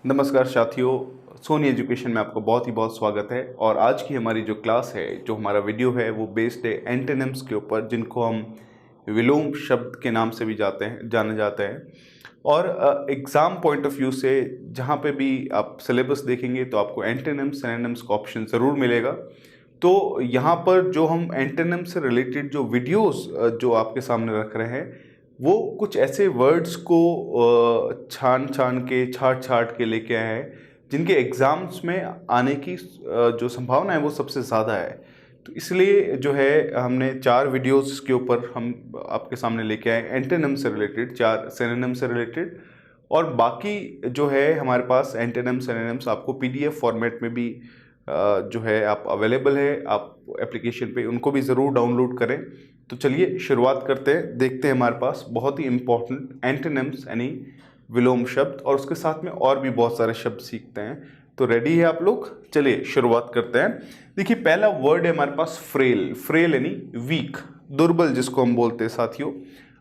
नमस्कार साथियों, सोनी एजुकेशन में आपका बहुत स्वागत है। और आज की हमारी जो क्लास है, जो हमारा वीडियो है, वो बेस्ड है एंटोनिम्स के ऊपर, जिनको हम विलोम शब्द के नाम से भी जाने जाते हैं। और एग्ज़ाम पॉइंट ऑफ व्यू से जहाँ पे भी आप सिलेबस देखेंगे तो आपको एंटोनिम्स सिनोनिम्स का ऑप्शन ज़रूर मिलेगा। तो यहाँ पर जो हम एंटोनिम्स से रिलेटेड जो वीडियोस जो आपके सामने रख रहे हैं, वो कुछ ऐसे वर्ड्स को छाट छाट के लेके आए हैं जिनके एग्ज़ाम्स में आने की जो संभावना है वो सबसे ज़्यादा है। तो इसलिए जो है हमने 4 वीडियोस के ऊपर हम आपके सामने लेके आए एंटोनिम से रिलेटेड, 4 सिनोनिम से रिलेटेड। और बाकी जो है हमारे पास एंटोनिम सिनोनिम्स आपको पीडीएफ फॉर्मेट में भी जो है आप अवेलेबल है, आप एप्लीकेशन पे उनको भी ज़रूर डाउनलोड करें। तो चलिए शुरुआत करते हैं, देखते हैं हमारे पास बहुत ही इम्पोर्टेंट एंटोनिम्स यानी विलोम शब्द, और उसके साथ में और भी बहुत सारे शब्द सीखते हैं। तो रेडी है आप लोग? चलिए शुरुआत करते हैं। देखिए पहला वर्ड है हमारे पास फ्रेल। फ्रेल यानी वीक, दुर्बल जिसको हम बोलते हैं साथियों।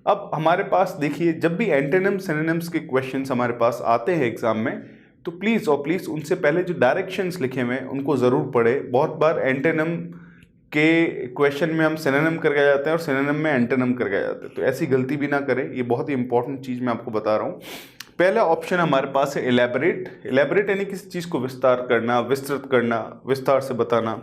अब हमारे पास देखिए, जब भी एंटोनिम सिनोनिम्स के क्वेश्चंस हमारे पास आते हैं एग्जाम में, तो प्लीज़ उनसे पहले जो डायरेक्शंस लिखे हुए हैं उनको ज़रूर पढ़ें। बहुत बार एंटोनिम के क्वेश्चन में हम सिनोनिम करके आ जाते हैं और सिनोनिम में एंटोनिम करके आ जाते हैं, तो ऐसी गलती भी ना करें। ये बहुत ही इंपॉर्टेंट चीज़ मैं आपको बता रहा हूँ। पहला ऑप्शन हमारे पास है इलेबरेट। इलेबरेट यानी किसी चीज़ को विस्तार करना, विस्तृत करना, विस्तार से बताना।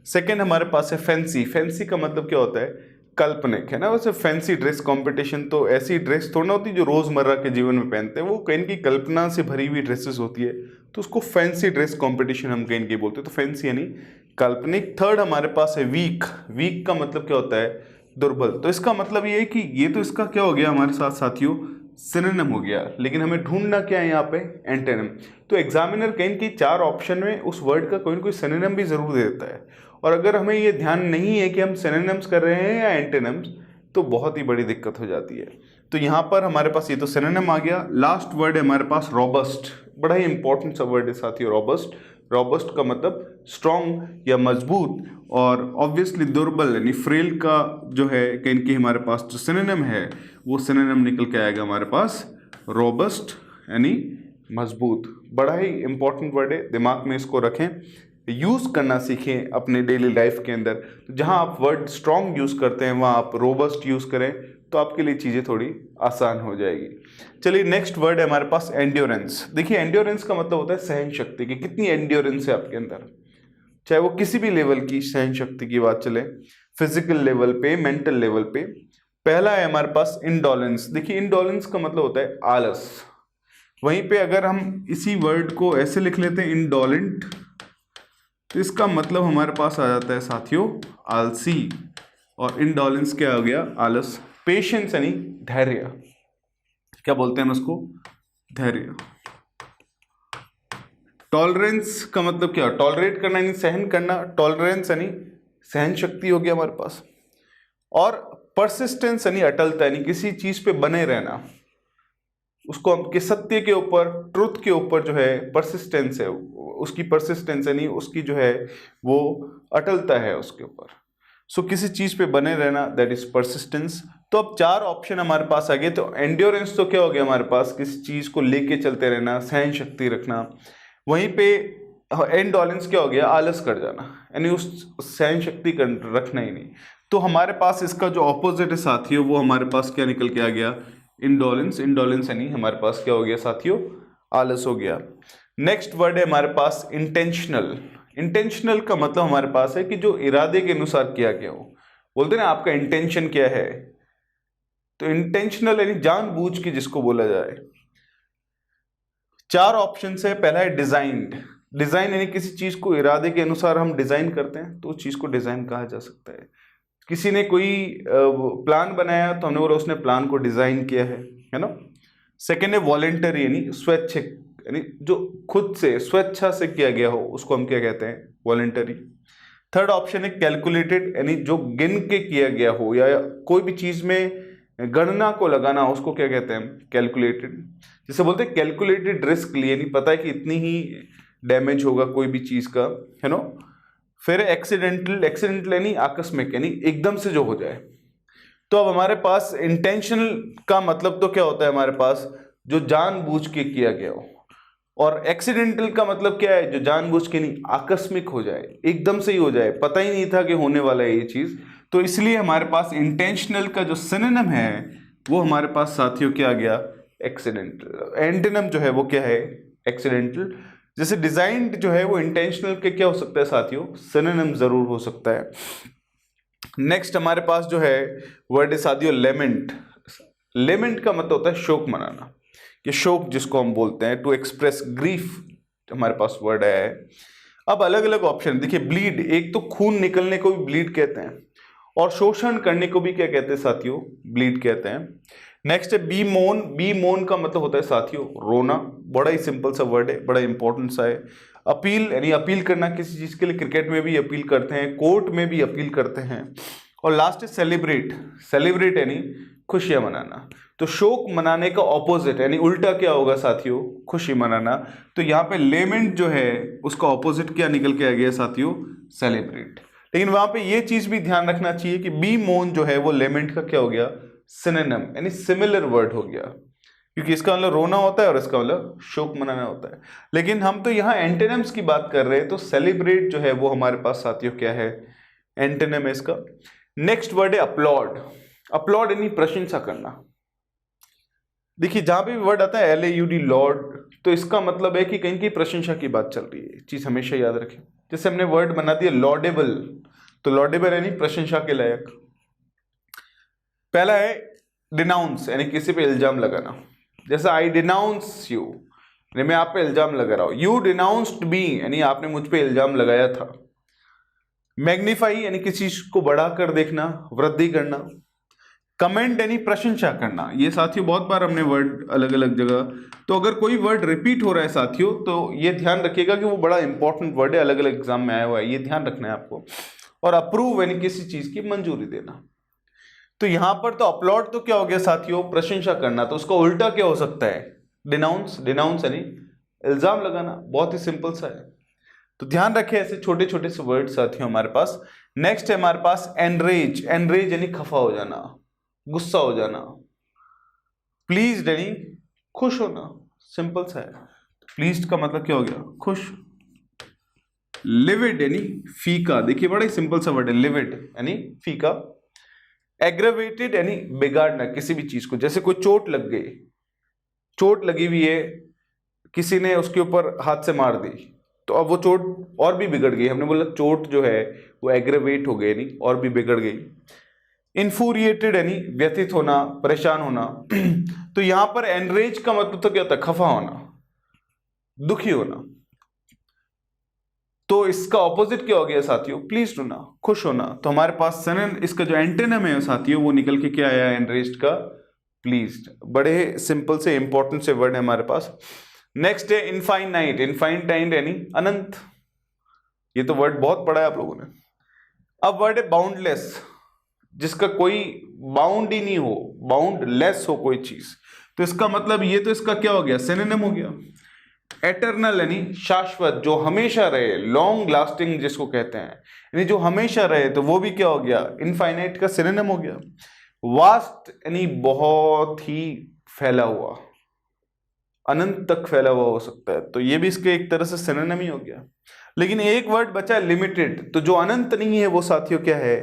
सेकेंड हमारे पास है फैंसी। फैंसी का मतलब क्या होता है? काल्पनिक, है ना। वैसे फैंसी ड्रेस कंपटीशन तो ऐसी ड्रेस थोड़ी ना होती जो रोज़मर्रा के जीवन में पहनते हैं, वो कहीं की कल्पना से भरी हुई ड्रेसेस होती है, तो उसको फैंसी ड्रेस कंपटीशन हम कहीं की बोलते हैं। तो फैंसी यानी काल्पनिक। थर्ड हमारे पास है वीक। वीक का मतलब क्या होता है? दुर्बल। तो इसका मतलब ये है कि ये तो इसका क्या हो गया हमारे साथ साथियों, सिनोनिम हो गया, लेकिन हमें ढूंढना क्या है यहाँ पे? एंटोनिम। तो एग्जामिनर कहीं की 4 ऑप्शन में उस वर्ड का कोई ना कोई सिनोनिम भी जरूर दे देता है, और अगर हमें ये ध्यान नहीं है कि हम सिनोनिम्स कर रहे हैं या एंटोनिम्स, तो बहुत ही बड़ी दिक्कत हो जाती है। तो यहाँ पर हमारे पास ये तो सिनोनिम आ गया। लास्ट वर्ड है हमारे पास रॉबस्ट। बड़ा ही इंपॉर्टेंट सा वर्ड है साथियों, रॉबस्ट। रॉबस्ट का मतलब स्ट्रॉन्ग या मजबूत, और ऑब्वियसली दुर्बल यानी फ्रेल का जो है कहीं की हमारे पास जो सिनोनिम है वो सिनोनिम निकल के आएगा हमारे पास रोबस्ट यानी मजबूत। बड़ा ही इंपॉर्टेंट वर्ड है, दिमाग में इसको रखें, यूज़ करना सीखें अपने डेली लाइफ के अंदर। जहां आप वर्ड स्ट्रॉन्ग यूज़ करते हैं वहां आप रोबस्ट यूज़ करें, तो आपके लिए चीज़ें थोड़ी आसान हो जाएगी। चलिए नेक्स्ट वर्ड है हमारे पास एंड्योरेंस। देखिए एंड्योरेंस का मतलब होता है सहन शक्ति की, कितनी एंड्योरेंस है आपके अंदर, चाहे वो किसी भी लेवल की सहन शक्ति की बात चले, फिजिकल लेवल पे, मेंटल लेवल पे। पहला है हमारे पास इंडोलेंस। देखिए इंडोलेंस का मतलब होता है आलस। वहीं पे अगर हम इसी वर्ड को ऐसे लिख लेते हैं इंडोलेंट, तो इसका मतलब हमारे पास आ जाता है साथियों आलसी। और इंडोलेंस क्या हो गया? आलस। पेशेंस यानी धैर्य, क्या बोलते हैं हम उसको? धैर्य। टॉलरेंस का मतलब क्या? टॉलरेट करना यानी सहन करना, टॉलरेंस यानी सहन शक्ति हो गया हमारे पास। और परसिस्टेंस यानी अटलता, यानी किसी चीज पे बने रहना, उसको हम कि सत्य के ऊपर, ट्रुथ के ऊपर जो है परसिस्टेंस है, उसकी परसिस्टेंस यानी उसकी जो है वो अटलता है उसके ऊपर। सो किसी चीज पे बने रहना, दैट इज परसिस्टेंस। तो अब 4 ऑप्शन हमारे पास आ गए। तो एंड्योरेंस तो क्या हो गया हमारे पास? किसी चीज को लेके चलते रहना, सहन शक्ति रखना। वहीं पे इंडोलेंस क्या हो गया? आलस कर जाना, यानी उस सहन शक्ति रखना ही नहीं। तो हमारे पास इसका जो ऑपोजिट है साथियों, वो हमारे पास क्या निकल के आ गया? इंडोलेंस। इंडोलेंस यानी हमारे पास क्या हो गया साथियों? आलस हो गया। नेक्स्ट वर्ड है हमारे पास इंटेंशनल। इंटेंशनल का मतलब हमारे पास है कि जो इरादे के अनुसार किया गया हो। बोलते ना आपका इंटेंशन क्या है, तो इंटेंशनल यानी जानबूझ के जिसको बोला जाए। 4 ऑप्शन है। पहला है डिजाइन्ड। डिजाइन यानी किसी चीज को इरादे के अनुसार हम डिजाइन करते हैं, तो उस चीज को डिजाइन कहा जा सकता है। किसी ने कोई प्लान बनाया तो हमने बोला उसने प्लान को डिजाइन किया है ना। सेकेंड है वॉलेंटरी यानी स्वैच्छिक, यानी जो खुद से स्वेच्छा से किया गया हो उसको हम क्या कहते हैं? वॉलेंटरी। थर्ड ऑप्शन है कैलकुलेटेड, यानी जो गिन के किया गया हो, या कोई भी चीज में गणना को लगाना, उसको क्या कहते हैं? कैलकुलेटेड। जिसे बोलते हैं कैलकुलेटेड रिस्क लिए, नहीं पता है कि इतनी ही डैमेज होगा कोई भी चीज का, है ना। फिर एक्सीडेंटल। एक्सीडेंटल यानी आकस्मिक, यानी एकदम से जो हो जाए। तो अब हमारे पास इंटेंशनल का मतलब तो क्या होता है हमारे पास? जो जानबूझ के किया गया हो। और एक्सीडेंटल का मतलब क्या है, जो जानबूझ के नहीं, आकस्मिक हो जाए, एकदम से ही हो जाए, पता ही नहीं था कि होने वाला है ये चीज। तो इसलिए हमारे पास इंटेंशनल का जो सिनोनिम है वो हमारे पास साथियों क्या आ गया, एक्सीडेंटल। एंटोनिम जो है वो क्या है, एक्सीडेंटल। जैसे डिजाइन्ड जो है वो इंटेंशनल के क्या हो सकता है साथियों, सिनोनिम जरूर हो सकता है। नेक्स्ट हमारे पास जो है वर्ड है साथियों लेमेंट। लेमेंट का मतलब होता है शोक मनाना, कि शोक जिसको हम बोलते हैं, टू एक्सप्रेस ग्रीफ, हमारे पास वर्ड है। अब अलग अलग ऑप्शन देखिए, ब्लीड, एक तो खून निकलने को भी ब्लीड कहते हैं, और शोषण करने को भी क्या कहते हैं साथियों, ब्लीड कहते हैं। नेक्स्ट है बी मोन। बी मोन का मतलब होता है साथियों रोना, बड़ा ही सिंपल सा वर्ड है, बड़ा इंपॉर्टेंट सा है। अपील यानी अपील करना किसी चीज के लिए, क्रिकेट में भी अपील करते हैं, कोर्ट में भी अपील करते हैं। और लास्ट है सेलिब्रेट। सेलिब्रेट यानी खुशियां मनाना। तो शोक मनाने का ऑपोजिट यानी उल्टा क्या होगा साथियों, खुशी मनाना। तो यहाँ पे लेमेंट जो है उसका ऑपोजिट क्या निकल के आ गया साथियों, सेलिब्रेट। लेकिन वहां पे ये चीज भी ध्यान रखना चाहिए कि बी मोन जो है वो लेमेंट का क्या हो गया, सिनोनिम यानी सिमिलर वर्ड हो गया, क्योंकि इसका मतलब रोना होता है और इसका मतलब शोक मनाना होता है। लेकिन हम तो यहाँ एंटोनिम्स की बात कर रहे हैं, तो सेलिब्रेट जो है वो हमारे पास साथियों क्या है, एंटोनिम है इसका। नेक्स्ट वर्ड है अपलॉड। अपलॉड यानी प्रशंसा करना। देखिए जहां पे भी वर्ड आता है LAUD लॉर्ड, तो इसका मतलब है कि कहीं की प्रशंसा की बात चल रही है, चीज हमेशा याद रखें। जैसे हमने वर्ड बना दिया लॉडेबल, तो लॉडेबल यानी प्रशंसा के लायक। पहला है डिनाउंस यानी किसी पे इल्जाम लगाना, जैसे आई डिनाउंस यू, यानी मैं आप पे इल्जाम लगा रहा हूं। यू डिनाउंस्ड मी यानी आपने मुझ पे इल्जाम लगाया था। मैग्नीफाई यानी किसी चीज को बढ़ाकर देखना, वृद्धि करना। कमेंट यानी प्रशंसा करना। ये साथियों बहुत बार हमने वर्ड अलग अलग जगह, तो अगर कोई वर्ड रिपीट हो रहा है साथियों तो ये ध्यान रखिएगा कि वो बड़ा इंपॉर्टेंट वर्ड है, अलग अलग एग्जाम में आया हुआ है, ये ध्यान रखना है आपको। और अप्रूव यानी किसी चीज की मंजूरी देना। तो यहां पर तो अपलॉड तो क्या हो गया साथियों, प्रशंसा करना, तो उसका उल्टा क्या हो सकता है, डिनाउंस। डिनाउंस यानी इल्जाम लगाना, बहुत ही सिंपल सा है। तो ध्यान रखें ऐसे छोटे छोटे से वर्ड साथियों हमारे पास। नेक्स्ट है हमारे पास एनरेज। एनरेज यानी खफा हो जाना, गुस्सा हो जाना। प्लीज यानी खुश होना, सिंपल सा है। प्लीज का मतलब क्या हो गया, खुश। लिविड यानी फीका, देखिए बड़ा ही सिंपल सा वर्ड है, लिविड यानी फीका। एग्रेवेटेड यानी बिगाड़ना किसी भी चीज को, जैसे कोई चोट लग गई, चोट लगी हुई है, किसी ने उसके ऊपर हाथ से मार दी, तो अब वो चोट और भी बिगड़ गई, हमने बोला चोट जो है वो एग्रेवेट हो गई यानी और भी बिगड़ गई। इन्फ्यूरिएटेड यानी व्यथित होना, परेशान होना। तो यहां पर एनरेज का मतलब तो क्या होता है, खफा होना, दुखी होना। तो इसका ऑपोजिट क्या हो गया साथियों, प्लीज्ड होना, खुश होना। तो हमारे पास सनन इसका जो एंटोनिम है साथियों वो निकल के क्या आया, एनरेज्ड का प्लीज्ड। बड़े सिंपल से इंपॉर्टेंट से वर्ड है हमारे पास। नेक्स्ट है इनफाइनाइट। इनफाइनाइट यानी अनंत, ये तो वर्ड बहुत पढ़ा है आप लोगों ने। अब वर्ड है बाउंडलेस, जिसका कोई बाउंड ही नहीं हो, बाउंडलेस हो कोई चीज। तो इसका मतलब ये तो इसका क्या हो गया, सिनोनिम हो गया। एटर्नल यानी शाश्वत, जो हमेशा रहे, लॉन्ग लास्टिंग जिसको कहते हैं, यानी जो हमेशा रहे, तो वो भी क्या हो गया, इनफाइनाइट का सिनोनिम हो गया। वास्ट यानी बहुत ही फैला हुआ, अनंत तक फैला हुआ हो सकता है, तो ये भी इसके एक तरह से सिनोनिम ही हो गया। लेकिन एक वर्ड बचा है लिमिटेड, तो जो अनंत नहीं है वो साथियों क्या है,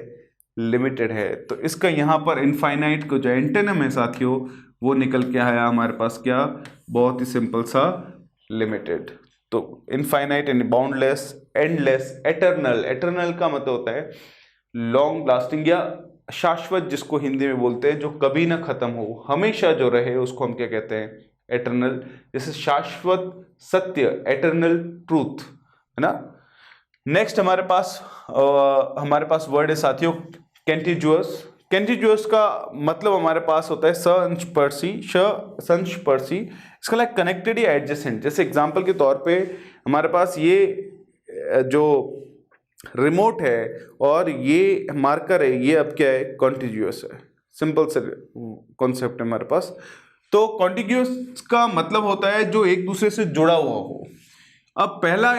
लिमिटेड है। तो इसका यहां पर इनफाइनाइट को जो एंटोनिम है साथियों वो निकल के आया हमारे पास क्या, बहुत ही सिंपल सा, लिमिटेड। तो इनफाइनाइट यानी बाउंडलेस, एंडलेस, एटर्नल। एटर्नल का मतलब होता है लॉन्ग लास्टिंग या शाश्वत, जिसको हिंदी में बोलते हैं जो कभी ना खत्म हो, हमेशा जो रहे, उसको हम क्या कहते हैं, एटर्नल। जैसे शाश्वत सत्य, एटर्नल ट्रूथ, है ना। नेक्स्ट हमारे पास वर्ड है साथियों कंटीन्यूअस। कंटीन्यूअस का मतलब हमारे पास होता है संस्पर्शी, संस्पर्शी। इसका लाइक कनेक्टेड या एडजेसेंट। जैसे एग्जांपल के तौर पे हमारे पास ये जो रिमोट है और ये मार्कर है, ये अब क्या है, कॉन्टिग्यूअस है। सिंपल से कॉन्सेप्ट है हमारे पास। तो कॉन्टिग्यूअस का मतलब होता है जो एक दूसरे से जुड़ा हुआ हो। अब पहला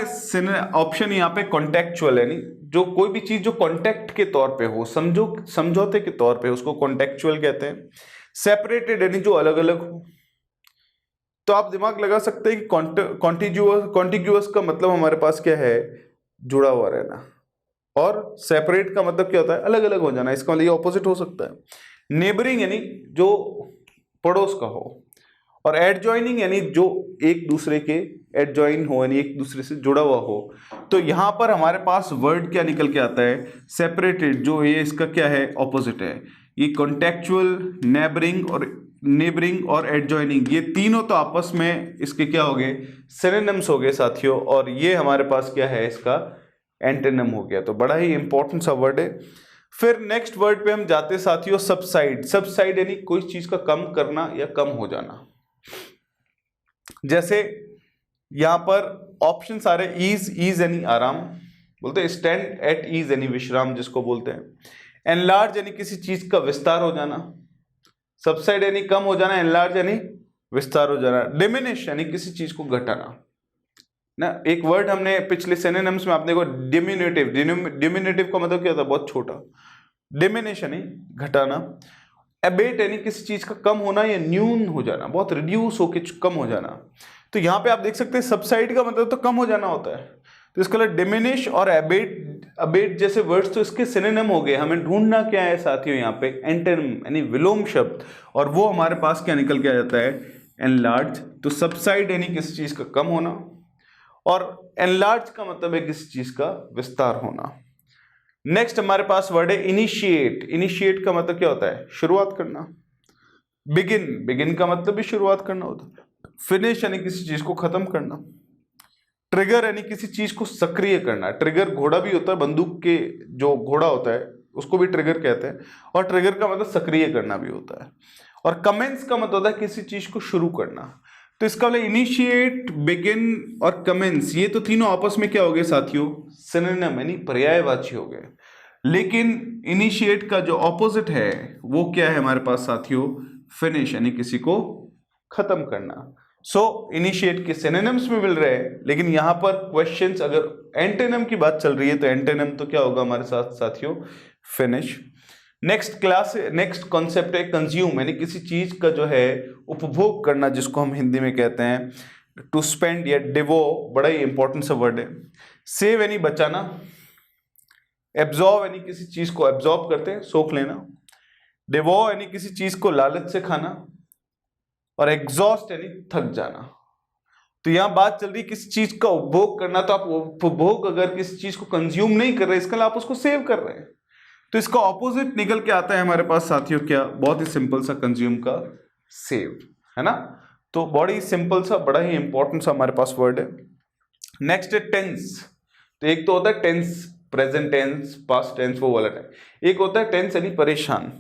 ऑप्शन यहाँ पे कॉन्टेक्चुअल, यानी जो कोई भी चीज जो कॉन्टेक्ट के तौर पे हो, समझौते के तौर पे, उसको कॉन्टेक्चुअल कहते हैं। सेपरेटेड यानी जो अलग अलग हो। तो आप दिमाग लगा सकते हैं कि कॉन्टिग्यूअस का मतलब हमारे पास क्या है, जुड़ा हुआ रहना, और सेपरेट का मतलब क्या होता है, अलग अलग हो जाना। इसका मतलब ये ऑपोजिट हो सकता है। नेबरिंग यानी जो पड़ोस का हो, और एडजॉइनिंग यानी जो एक दूसरे के एडजॉइन हो, यानी एक दूसरे से जुड़ा हुआ हो। तो यहां पर हमारे पास वर्ड क्या निकल के आता है, सेपरेटेड, जो ये इसका क्या है, ऑपोजिट है। ये कॉन्टेक्चुअल, नेबरिंग और एडजॉइनिंग, ये तीनों तो आपस में इसके क्या हो गए, सिनोनिम्स हो गए साथियों, और ये हमारे पास क्या है, इसका एंटोनिम हो गया। तो बड़ा ही इंपॉर्टेंट सा वर्ड है। फिर नेक्स्ट वर्ड पे हम जाते साथियों, सबसाइड। सबसाइड यानी कोई चीज का कम करना या कम हो जाना। जैसे यहां पर ऑप्शन सारे ईज यानी आराम बोलते हैं, स्टैंड एट ईज यानी विश्राम जिसको बोलते हैं, एनलार्ज यानी किसी चीज का विस्तार हो जाना, सबसाइड यानी कम हो जाना, एनलार्ज यानी विस्तार हो जाना, डिमिनिश यानी किसी चीज को घटाना ना। एक वर्ड हमने पिछले सिनोनिम्स में आपने को डिमिन्यूटिव, डिमिन्यूटिव का मतलब क्या होता है, बहुत छोटा। डिमिनिश यानी घटाना, एबेट यानी किसी चीज का कम होना या न्यून हो जाना, बहुत रिड्यूस होके कम हो जाना। तो यहां पे आप देख सकते हैं सबसाइड का मतलब तो कम हो जाना होता है, तो इसका मतलब डिमिनिश और एबेट जैसे वर्ड्स तो इसके सिनोनिम हो गए। हमें ढूंढना क्या है साथियों, यहाँ पे एंटोनिम यानी विलोम शब्द, और वो हमारे पास क्या निकल के आ जाता है, एनलार्ज। तो सबसाइड यानी किसी चीज का कम होना, और एनलार्ज का मतलब है किसी चीज का विस्तार होना। नेक्स्ट हमारे पास वर्ड है इनिशिएट। इनिशिएट का मतलब क्या होता है, शुरुआत करना। बिगिन का मतलब भी शुरुआत करना होता है। फिनिश यानी किसी चीज को खत्म करना। ट्रिगर यानी किसी चीज को सक्रिय करना। ट्रिगर घोड़ा भी होता है, बंदूक के जो घोड़ा होता है उसको भी ट्रिगर कहते हैं, और ट्रिगर का मतलब सक्रिय करना भी होता है। और कमेंस का मतलब होता है किसी चीज को शुरू करना। तो इसका मतलब इनिशिएट, बिगिन और कमेंस, ये तो तीनों आपस में क्या हो गए साथियों, सिनोनिम यानी पर्यायवाची हो गए। लेकिन इनिशिएट का जो ऑपोजिट है वो क्या है हमारे पास साथियों, फिनिश यानी किसी को खत्म करना। सो इनिशिएट के सिनोनिम्स में मिल रहे हैं, लेकिन यहां पर क्वेश्चंस अगर एंटोनिम की बात चल रही है तो एंटोनिम तो क्या होगा हमारे साथ साथियों, फिनिश। नेक्स्ट कॉन्सेप्ट है कंज्यूम, यानी किसी चीज का जो है उपभोग करना, जिसको हम हिंदी में कहते हैं टू स्पेंड या डिवो, बड़ा ही इंपॉर्टेंट सा वर्ड है। सेव यानी बचाना, एब्जॉर्ब यानी किसी चीज को एब्जॉर्ब करते हैं, सोख लेना, डिवो यानी किसी चीज को लालच से खाना, और एग्जॉस्ट यानी थक जाना। तो यहां बात चल रही किसी चीज का उपभोग करना, तो आप उपभोग अगर किसी चीज को कंज्यूम नहीं कर रहे, इसके लिए आप उसको सेव कर रहे हैं। तो इसका ऑपोजिट निकल के आता है हमारे पास साथियों क्या, बहुत ही सिंपल सा, कंज्यूम का सेव, है ना। तो बड़ा ही सिंपल सा, बड़ा ही इंपॉर्टेंट सा हमारे पास वर्ड है। नेक्स्ट है टेंस। तो एक तो होता है tense, present tense, past tense, वो वाला टाइम। एक होता है टेंस यानी परेशान,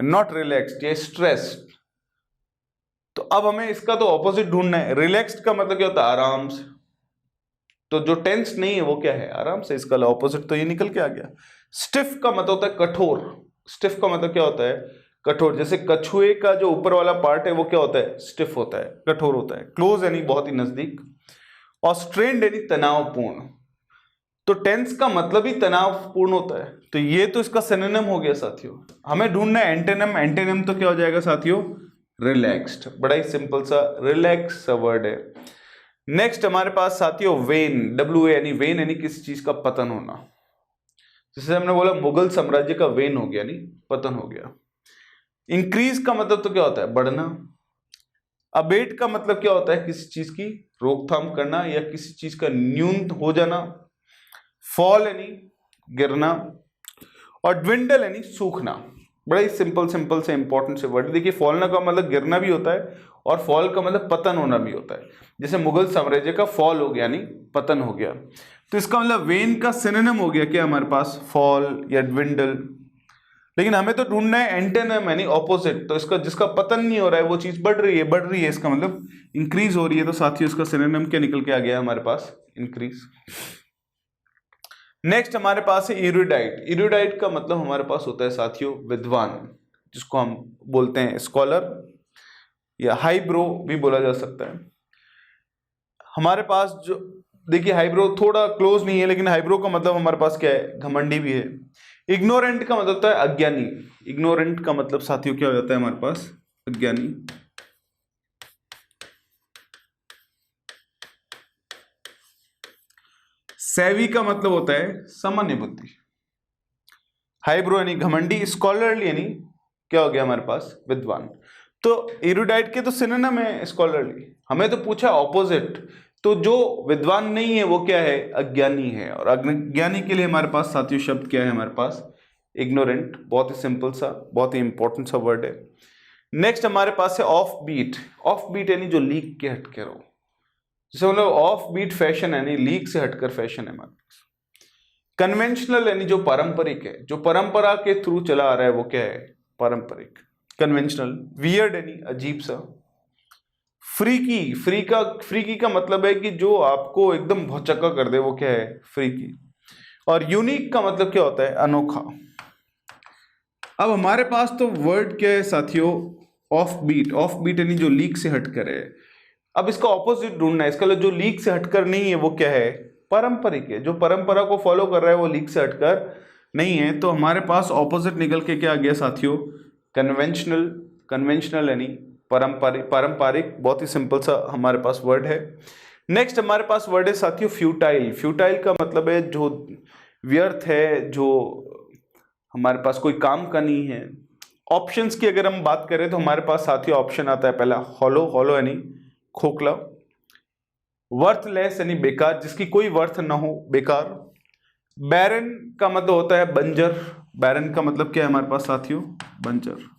नॉट रिलैक्स्ड या स्ट्रेस्ड। तो अब हमें इसका तो ऑपोजिट ढूंढना है। रिलैक्स्ड का मतलब क्या होता है, आराम से। तो जो टेंस नहीं है वो क्या है, आराम से। इसका ऑपोजिट तो ये निकल के आ गया। स्टिफ का मतलब होता है कठोर। स्टिफ का मतलब क्या होता है, कठोर। जैसे कछुए का जो ऊपर वाला पार्ट है वो क्या होता है, स्टिफ होता है, कठोर होता है। क्लोज यानी बहुत ही नजदीक, और स्ट्रेन्ड यानी तनावपूर्ण। तो टेंस का मतलब ही तनावपूर्ण होता है। तो ये तो इसका सिनोनिम हो गया साथियों। हमें ढूंढना है एंटोनिम। एंटोनिम तो क्या हो जाएगा साथियों, रिलैक्स्ड। बड़ा ही सिंपल सा रिलैक्स सा वर्ड है। नेक्स्ट हमारे पास साथियों वेन, डब्ल्यू यानी वेन यानी किसी चीज का पतन होना। जैसे हमने बोला मुगल साम्राज्य का वेन हो गया, यानी पतन हो गया। इंक्रीज का मतलब तो क्या होता है, बढ़ना। अबेट का मतलब क्या होता है, किसी चीज की रोकथाम करना या किसी चीज का न्यून हो जाना। फॉल यानी गिरना, और ड्विंडल यानी सूखना। बड़ा ही सिंपल से इंपॉर्टेंट से वर्ड। देखिए फॉलना का मतलब गिरना भी होता है, और फॉल का मतलब पतन होना भी होता है। जैसे मुगल साम्राज्य का फॉल हो गया यानी पतन हो गया। तो इसका मतलब वेन का सिनोनिम हो गया क्या हमारे पास, फॉल या ड्विंडल। लेकिन हमें तो ढूंढना है एंटोनिम यानी ऑपोजिट। तो इसका जिसका पतन नहीं हो रहा है वो चीज बढ़ रही है, इसका मतलब इंक्रीज हो रही है। तो साथियों इसका सिनोनिम क्या निकल के आ गया हमारे पास, इंक्रीज। नेक्स्ट हमारे पास है इरुडाइट। इरुडाइट का मतलब हमारे पास होता है साथियों विद्वान, जिसको हम बोलते हैं स्कॉलर या हाईब्रो भी बोला जा सकता है। हमारे पास जो देखिए हाईब्रो थोड़ा क्लोज नहीं है, लेकिन हाईब्रो का मतलब हमारे पास क्या है, घमंडी भी है। इग्नोरेंट का मतलब होता है अज्ञानी। इग्नोरेंट का मतलब साथियों क्या हो जाता है हमारे पास, अज्ञानी। सैवी का मतलब होता है सामान्य बुद्धि। हाइब्रो यानी घमंडी, स्कॉलरली यानी क्या हो गया हमारे पास, विद्वान। तो एरुडाइट के तो सिनोनिम है स्कॉलरली, हमें तो पूछा ऑपोजिट, तो जो विद्वान नहीं है वो क्या है, अज्ञानी है। और अज्ञानी के लिए हमारे पास साथियों शब्द क्या है, हमारे पास इग्नोरेंट। बहुत ही सिंपल सा, बहुत ही इंपॉर्टेंट सा वर्ड है। नेक्स्ट हमारे पास है ऑफ बीट। ऑफ बीट यानी जो लीक के हटकर हो, जैसे मतलब ऑफ बीट फैशन यानी लीक से हटकर फैशन है हमारे पास। कन्वेंशनल यानी जो पारंपरिक है, जो परंपरा के थ्रू चला आ रहा है वो क्या है, पारंपरिक, कन्वेंशनल। वियर्ड यानी अजीब सा। फ्रीकी का मतलब है कि जो आपको एकदम भौचक्का कर दे, वो क्या है, फ्रीकी। और यूनिक का मतलब क्या होता है, अनोखा। अब हमारे पास तो वर्ड क्या है साथियों, ऑफ बीट। ऑफ बीट यानी जो लीक से हटकर है। अब इसका ऑपोजिट ढूंढना है, इसका जो लीक से हटकर नहीं है वो क्या है, पारंपरिक है। जो परंपरा को फॉलो कर रहा है वो लीक से हटकर नहीं है, तो हमारे पास ऑपोजिट निकल के क्या आ गया साथियों, कन्वेंशनल। कन्वेंशनल यानी पारंपरिक। बहुत ही सिंपल सा हमारे पास वर्ड है। नेक्स्ट हमारे पास वर्ड है साथियों फ्यूटाइल। फ्यूटाइल का मतलब है जो व्यर्थ है, जो हमारे पास कोई काम का नहीं है। ऑप्शंस की अगर हम बात करें तो हमारे पास साथियों ऑप्शन आता है पहला हॉलो। हॉलो यानी खोखला। वर्थलेस यानी बेकार, जिसकी कोई वर्थ ना हो, बेकार। बैरन का मतलब होता है बंजर। बैरन का मतलब क्या है हमारे पास साथियों, बंजर।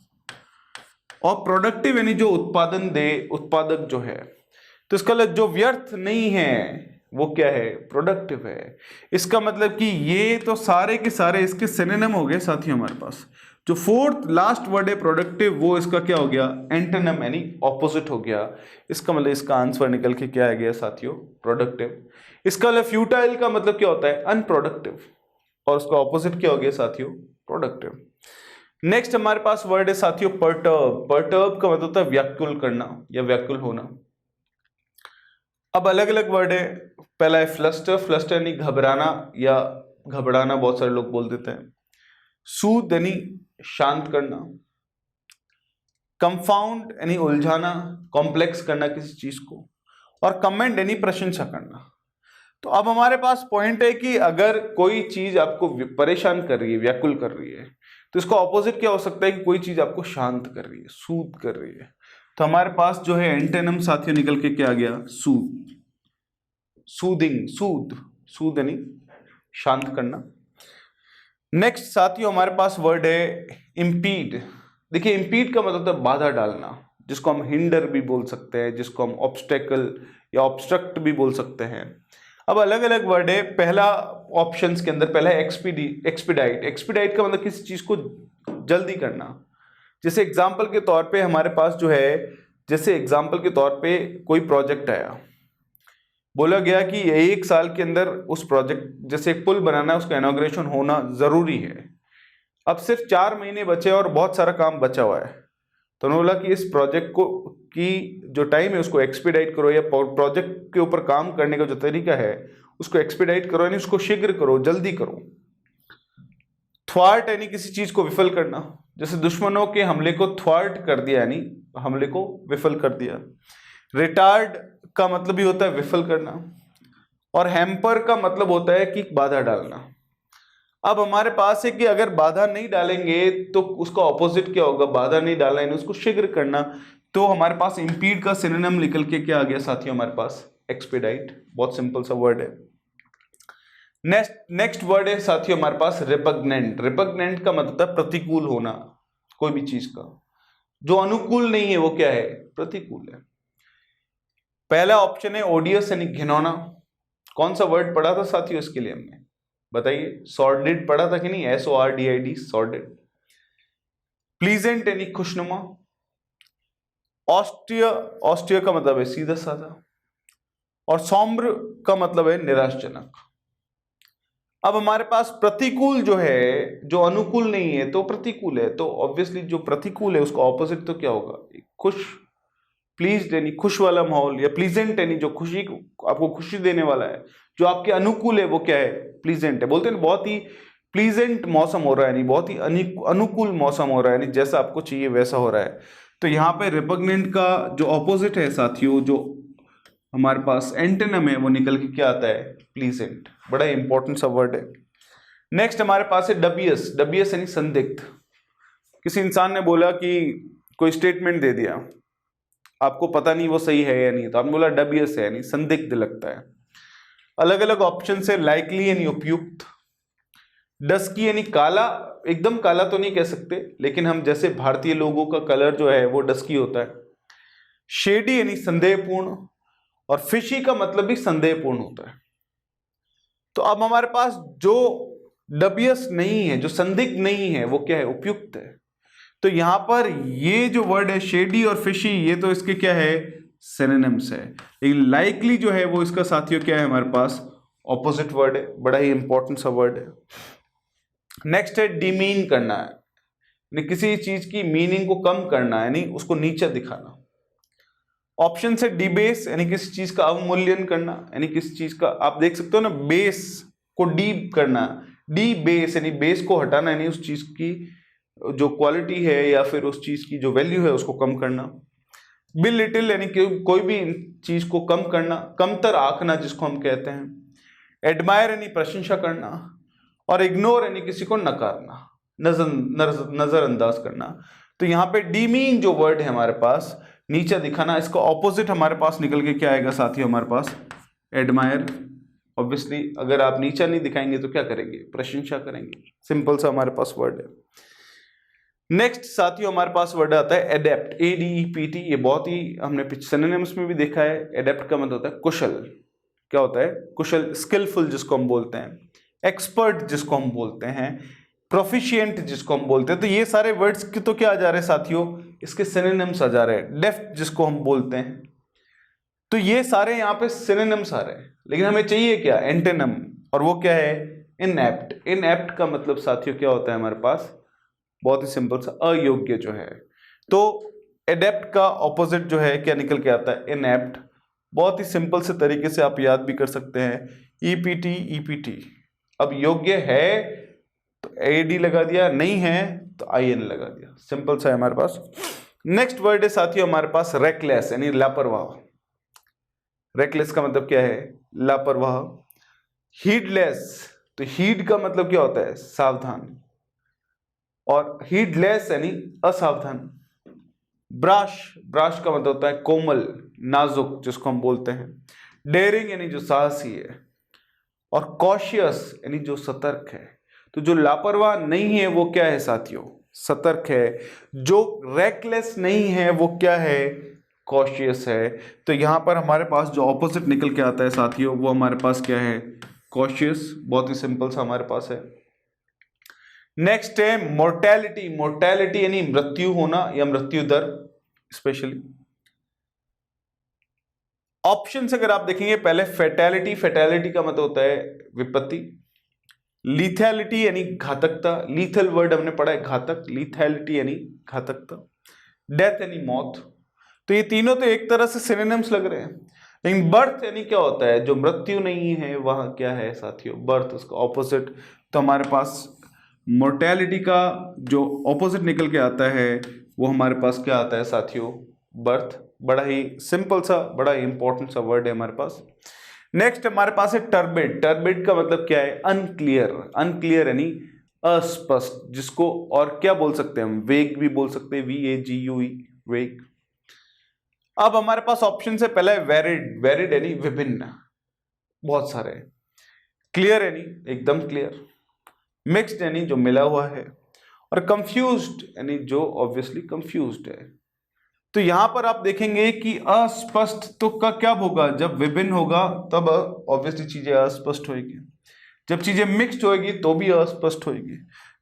और प्रोडक्टिव यानी जो उत्पादन दे, उत्पादक जो है। तो इसका मतलब जो व्यर्थ नहीं है वो क्या है, प्रोडक्टिव है। इसका मतलब कि ये तो सारे के सारे इसके सिनोनिम हो गए साथियों हमारे पास। जो फोर्थ लास्ट वर्ड है प्रोडक्टिव, वो इसका क्या हो गया, एंटोनिम यानी ऑपोजिट हो गया। इसका मतलब इसका आंसर निकल के क्या आ गया साथियों, प्रोडक्टिव। इसका मतलब फ्यूटाइल का मतलब क्या होता है, अनप्रोडक्टिव, और उसका ऑपोजिट क्या हो गया साथियों, प्रोडक्टिव। नेक्स्ट हमारे पास वर्ड है साथियों परटर्ब। परटर्ब का मतलब होता है व्याकुल करना या व्याकुल होना। अब अलग अलग वर्ड है। पहला है फ्लस्टर। फ्लस्टर यानी घबराना या घबराना, बहुत सारे लोग बोल देते हैं। सूद यानी शांत करना। कंफाउंड यानी उलझाना, कॉम्प्लेक्स करना किसी चीज को। और कमेंट यानी प्रशंसा करना। तो अब हमारे पास पॉइंट है कि अगर कोई चीज आपको परेशान कर रही है, व्याकुल कर रही है, तो इसका ऑपोजिट क्या हो सकता है कि कोई चीज आपको शांत कर रही है, सूद कर रही है। तो हमारे पास जो है एंटेनम साथियों निकल के क्या आ गया, सूद। सूदिंग, सूद, सूद यानी शांत करना। नेक्स्ट साथियों हमारे पास वर्ड है इम्पीड। देखिए इम्पीड का मतलब है बाधा डालना, जिसको हम हिंडर भी बोल सकते हैं, जिसको हम ऑब्स्टेकल या ऑब्स्ट्रक्ट भी बोल सकते हैं। अब अलग अलग वर्ड है। पहला ऑप्शंस के अंदर पहला है एक्सपीडाइट। एक्सपीडाइट का मतलब किसी चीज को जल्दी करना। जैसे एग्जाम्पल के तौर पे हमारे पास जो है, जैसे एग्जाम्पल के तौर पे कोई प्रोजेक्ट आया, बोला गया कि 1 साल के अंदर उस प्रोजेक्ट, जैसे एक पुल बनाना है, उसका इनॉग्रेशन होना जरूरी है। अब सिर्फ 4 महीने बचे और बहुत सारा काम बचा हुआ है, तो उन्होंने बोला कि इस प्रोजेक्ट को की जो टाइम है उसको एक्सपीडाइट करो, या प्रोजेक्ट के ऊपर काम करने का जो तरीका है उसको एक्सपीडाइट करो, यानी उसको शीघ्र करो, जल्दी करो। थ्वार्ट यानी किसी चीज को विफल करना। जैसे दुश्मनों के हमले को थ्वार्ट कर दिया, यानी हमले को विफल कर दिया। रिटार्ड का मतलब भी होता है विफल करना। और हैम्पर का मतलब होता है कि बाधा डालना। अब हमारे पास है कि अगर बाधा नहीं डालेंगे तो उसका ऑपोजिट क्या होगा, बाधा नहीं डालना यानी उसको शीघ्र करना। तो हमारे पास इंपीड का सिनोनिम निकल के क्या आ गया साथियों, हमारे पास एक्सपीडाइट। बहुत सिंपल सा वर्ड है। नेक्स्ट वर्ड है साथियों हमारे पास रिपग्नेंट। रिपग्नेंट का मतलब है प्रतिकूल होना कोई भी चीज का। जो अनुकूल नहीं है वो क्या है, प्रतिकूल है। पहला ऑप्शन है ओडियस यानी घिनौना। कौन सा वर्ड पढ़ा था साथियों इसके लिए हमने, बताइए, सॉर्डिड पढ़ा था कि नहीं, SORDID, सॉर्डिड। प्लीजेंट यानी खुशनुमा। ऑस्टियर का मतलब है सीधा साधा। और सौम्र का मतलब है निराशजनक। अब हमारे पास प्रतिकूल जो है, जो अनुकूल नहीं है तो प्रतिकूल है, तो ऑब्वियसली जो प्रतिकूल है उसका ऑपोजिट तो क्या होगा, खुश। प्लीज यानी खुश वाला माहौल, या प्लीजेंट यानी जो खुशी, आपको खुशी देने वाला है। जो आपके अनुकूल है वो क्या है, प्लीजेंट है। बोलते हैं बहुत ही प्लीजेंट मौसम हो रहा है, यानी बहुत ही अनुकूल मौसम हो रहा है, यानी जैसा आपको चाहिए वैसा हो रहा है। तो यहाँ पे रिपग्नेंट का जो ऑपोजिट है साथियों, जो हमारे पास एंटोनिम है वो निकल के क्या आता है, प्लीजेंट। बड़ा इंपॉर्टेंट सा वर्ड है। नेक्स्ट हमारे पास है डबियस। डबियस यानी संदिग्ध। किसी इंसान ने बोला कि कोई स्टेटमेंट दे दिया, आपको पता नहीं वो सही है या नहीं, तो आपने बोला डबियस है यानी संदिग्ध लगता है। अलग अलग ऑप्शन है, लाइकली यानी उपयुक्त, डस्की यानी काला, एकदम काला तो नहीं कह सकते, लेकिन हम जैसे भारतीय लोगों का कलर जो है वो डस्की होता है, शेडी यानी संदेहपूर्ण, और फिशी का मतलब भी संदेहपूर्ण होता है। तो अब हमारे पास जो डबियस नहीं है, जो संदिग्ध नहीं है, वो क्या है, उपयुक्त है। तो यहां पर ये जो वर्ड है शेडी और फिशी, ये तो इसके क्या है, सिनोनिम्स है। लेकिन लाइकली जो है वो इसका साथियों क्या है, हमारे पास ऑपोजिट वर्ड है। बड़ा ही इंपॉर्टेंट सा वर्ड है। नेक्स्ट है डिमीन करना है, यानी किसी चीज की मीनिंग को कम करना है, यानी उसको नीचा दिखाना। ऑप्शन से डिबेस यानी किसी चीज का अवमूल्यन करना, यानी किसी चीज का, आप देख सकते हो ना, बेस को डीप करना, डी बेस यानी बेस को हटाना, यानी उस चीज की जो क्वालिटी है या फिर उस चीज की जो वैल्यू है उसको कम करना। बिलिटिल यानी कि कोई भी चीज को कम करना, कमतर आंकना जिसको हम कहते हैं। एडमायर यानी प्रशंसा करना, और इग्नोर यानी किसी को नकारना, नजरअंदाज करना। तो यहाँ पे डीमीन जो वर्ड है हमारे पास, नीचा दिखाना, इसका ऑपोजिट हमारे पास निकल के क्या आएगा साथियों, हमारे पास एडमायर। ऑब्वियसली अगर आप नीचा नहीं दिखाएंगे तो क्या करेंगे, प्रशंसा करेंगे। सिंपल सा हमारे पास वर्ड है। नेक्स्ट साथियों हमारे पास वर्ड आता है एडेप्ट, ADEPT। ये बहुत ही हमने सिनोनिम्स में भी देखा है। एडेप्ट का मतलब होता है कुशल। क्या होता है, कुशल, स्किलफुल जिसको हम बोलते हैं, एक्सपर्ट जिसको हम बोलते हैं, प्रोफिशिएंट जिसको हम बोलते हैं। तो ये सारे वर्ड्स की तो क्या आ जा रहे हैं साथियों, इसके सिनोनिम्स आ जा रहे हैं। डेफ्ट जिसको हम बोलते हैं, तो ये सारे यहाँ पे सिनोनिम्स आ रहे हैं। लेकिन हमें चाहिए क्या, एंटोनिम, और वो क्या है, इनएप्ट। इनएप्ट का मतलब साथियों क्या होता है हमारे पास, बहुत ही सिंपल सा, अयोग्य जो है। तो एडेप्ट का ऑपोजिट जो है क्या निकल के आता है, इनएप्ट। बहुत ही सिंपल से तरीके से आप याद भी कर सकते हैं, EPT। अब योग्य है तो AD लगा दिया, नहीं है तो IN लगा दिया, सिंपल सा है हमारे पास। नेक्स्ट वर्ड है साथियों हमारे पास रेकलेस यानी लापरवाह। रेकलेस का मतलब क्या है, लापरवाह। हीडलेस, तो हीड का मतलब क्या होता है, सावधान, और हीडलेस यानी असावधान। ब्राश, ब्राश का मतलब होता है कोमल, नाजुक जिसको हम बोलते हैं। डेयरिंग यानी जो साहसी है, और कॉशियस यानी जो सतर्क है। तो जो लापरवाह नहीं है वो क्या है साथियों, सतर्क है। जो रेकलेस नहीं है वो क्या है, कॉशियस है। तो यहां पर हमारे पास जो ऑपोजिट निकल के आता है साथियों, वो हमारे पास क्या है, कॉशियस। बहुत ही सिंपल सा हमारे पास है। नेक्स्ट है मोर्टेलिटी। मोर्टेलिटी यानी मृत्यु होना या मृत्यु दर, स्पेशली। ऑप्शन अगर आप देखेंगे, पहले फेटेलिटी, फेटेलिटी का मतलब होता है विपत्ति। लीथैलिटी यानी घातकता, लीथल वर्ड हमने पढ़ा है घातक, लीथैलिटी यानी घातकता। डेथ यानी मौत। तो ये तीनों तो एक तरह से सिनोनिम्स लग रहे हैं। लेकिन बर्थ यानी क्या होता है, जो मृत्यु नहीं है वहां क्या है साथियों, बर्थ, उसका ऑपोजिट। तो हमारे पास मोर्टेलिटी का जो ऑपोजिट निकल के आता है वो हमारे पास क्या आता है साथियों, बर्थ। बड़ा ही सिंपल सा, बड़ा ही इंपॉर्टेंट सा वर्ड है हमारे पास। नेक्स्ट हमारे पास है टर्बिड। टर्बिड का मतलब क्या है, अनक्लियर। अनक्लियर यानी अस्पष्ट, जिसको और क्या बोल सकते हैं हम, वेग भी बोल सकते हैं, VAGUE, वेग। अब हमारे पास ऑप्शन से पहला है वेरिड। वेरिड यानी विभिन्न, बहुत सारे। क्लियर यानी एकदम क्लियर। मिक्स्ड यानी जो मिला हुआ है, और कंफ्यूज्ड यानी जो ऑब्वियसली कंफ्यूज्ड है। तो यहां पर आप देखेंगे कि अस्पष्ट तो का क्या होगा, जब विभिन्न होगा तब ऑब्वियसली चीजें अस्पष्ट होगी। जब चीजें मिक्स्ड होगी तो भी अस्पष्ट होगी।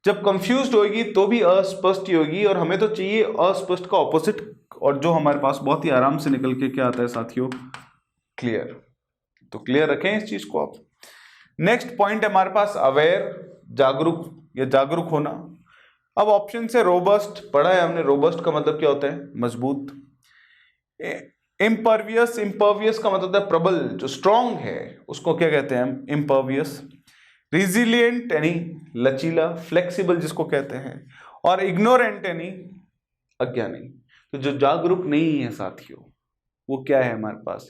जब कंफ्यूज्ड होगी तो भी अस्पष्ट ही होगी। और हमें तो चाहिए अस्पष्ट का ऑपोजिट, और जो हमारे पास बहुत ही आराम से निकल के क्या आता है साथियों, क्लियर। तो क्लियर रखें इस चीज को आप। नेक्स्ट पॉइंट है हमारे पास अवेयर, जागरूक या जागरूक होना। अब ऑप्शन से रोबस्ट पढ़ा है हमने, रोबस्ट का मतलब क्या होता है, मजबूत। इम्पर्वियस, इम्पर्वियस का मतलब होता है प्रबल, जो स्ट्रांग है उसको क्या कहते हैं हम, इम्पर्वियस। रिजिलियंट यानी लचीला, फ्लेक्सिबल जिसको कहते हैं। और इग्नोरेंट यानी अज्ञानी। तो जो जागरूक नहीं है साथियों वो क्या है हमारे पास,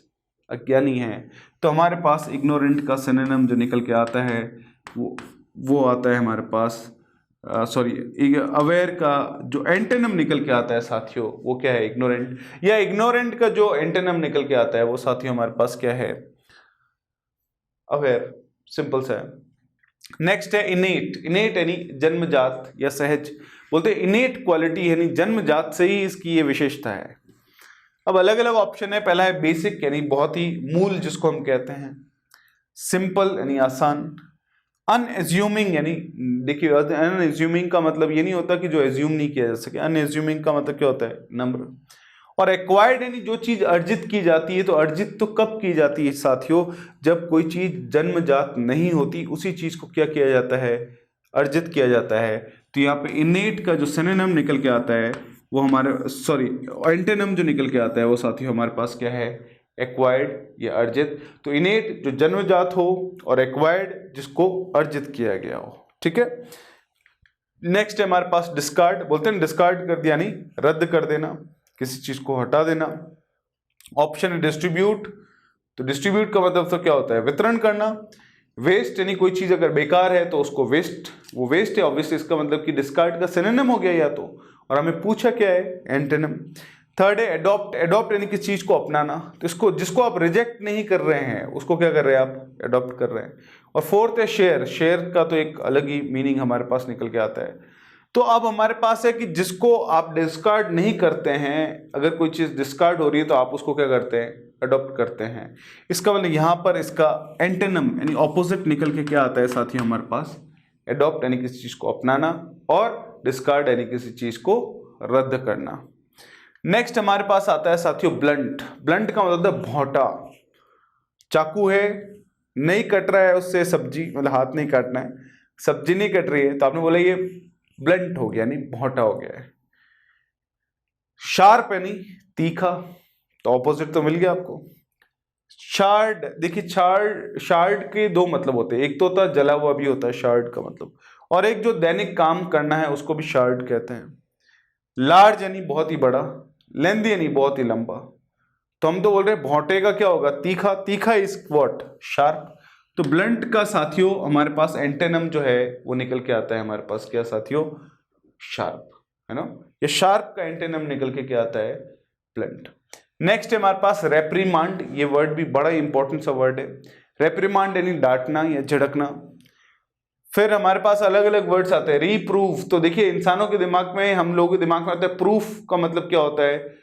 अज्ञानी है। तो हमारे पास इग्नोरेंट का सिनोनिम जो निकल के आता है वो आता है हमारे पास, अवेयर का जो एंटोनिम निकल के आता है साथियों वो क्या है, इग्नोरेंट। या इग्नोरेंट का जो एंटोनिम निकल के आता है वो साथियों हमारे पास क्या है, अवेयर। सिंपल सा है। नेक्स्ट है इनेट। इनेट यानी जन्मजात या सहज, बोलते हैं इनेट क्वालिटी यानी जन्मजात से ही इसकी ये विशेषता है। अब अलग अलग ऑप्शन है। पहला है बेसिक यानी बहुत ही मूल जिसको हम कहते हैं, सिंपल यानी आसान, अनएज्यूमिंग यानी, देखिए अनएज्यूमिंग का मतलब ये नहीं होता कि जो एज्यूम नहीं किया जा सके, अनएज्यूमिंग का मतलब क्या होता है, नम्र। और एक्वायर्ड यानी जो चीज अर्जित की जाती है। तो अर्जित तो कब की जाती है साथियों, जब कोई चीज जन्मजात नहीं होती, उसी चीज को क्या किया जाता है, अर्जित किया जाता है। तो यहाँ पे इनेट का जो सिनोनिम निकल के आता है वो हमारे एंटोनिम जो निकल के आता है वो साथियों हमारे पास क्या है, एक्वायर्ड या अर्जित। तो इनेट जो जन्मजात हो और एक्वायर्ड जिसको अर्जित किया गया हो, ठीक है। नेक्स्ट है हमारे पास डिस्कार्ड। बोलते हैं डिस्कार्ड कर दिया यानी रद्द कर देना, किसी चीज को हटा देना। ऑप्शन है डिस्ट्रीब्यूट। तो डिस्ट्रीब्यूट का मतलब तो क्या होता है, वितरण करना। वेस्ट यानी कोई चीज अगर बेकार है तो उसको वेस्ट, वो वेस्ट है ऑब्वियसली, इसका मतलब कि डिस्कार्ड का सिनोनिम हो गया या तो। और हमें पूछा क्या है, एंटोनिम। थर्ड है एडॉप्ट। एडॉप्ट यानी किसी चीज को अपनाना। तो इसको जिसको आप रिजेक्ट नहीं कर रहे हैं उसको क्या कर रहे हैं आप, एडॉप्ट कर रहे हैं। और फोर्थ है शेयर। शेयर का तो एक अलग ही मीनिंग हमारे पास निकल के आता है। तो अब हमारे पास है कि जिसको आप डिस्कार्ड नहीं करते हैं, अगर कोई चीज डिस्कार्ड हो रही है तो आप उसको क्या करते हैं, अडॉप्ट करते हैं। इसका मतलब यहाँ पर इसका एंटोनिम यानी ऑपोजिट निकल के क्या आता है साथियों हमारे पास, एडॉप्ट यानी किसी चीज को अपनाना और डिस्कार्ड यानी किसी चीज को रद्द करना। नेक्स्ट हमारे पास आता है साथियों ब्लंट। ब्लंट का मतलब है भौंटा। चाकू है, नहीं कट रहा है उससे सब्जी, मतलब हाथ नहीं काटना है, सब्जी नहीं कट रही है, तो आपने बोला ये ब्लंट हो गया यानी भौंटा हो गया है। शार्प यानी तीखा, तो ऑपोजिट तो मिल गया आपको। शार्ड, देखिए शार्ड के दो मतलब होते हैं, एक तो होता है जला हुआ भी होता है शार्ड का मतलब, और एक जो दैनिक काम करना है उसको भी शार्ड कहते हैं। लार्ज यानी बहुत ही बड़ा, लेंथ यानी बहुत ही लंबा। तो हम तो बोल रहे हैं भौंटे का क्या होगा, तीखा। तीखा इज व्हाट, शार्प। तो ब्लंट का साथियों हमारे पास एंटोनिम जो है वो निकल के आता है हमारे पास क्या साथियों, शार्प, है ना। ये शार्प का एंटोनिम निकल के क्या आता है, ब्लंट। नेक्स्ट है हमारे पास रेप्रीमांड। ये वर्ड भी बड़ा इंपॉर्टेंट सा वर्ड है। रेप्रीमांड यानी डांटना या झड़कना। फिर हमारे पास अलग अलग वर्ड्स आते हैं। रीप्रूफ, तो देखिए इंसानों के दिमाग में, हम लोगों के दिमाग में आता है प्रूफ का मतलब क्या होता है,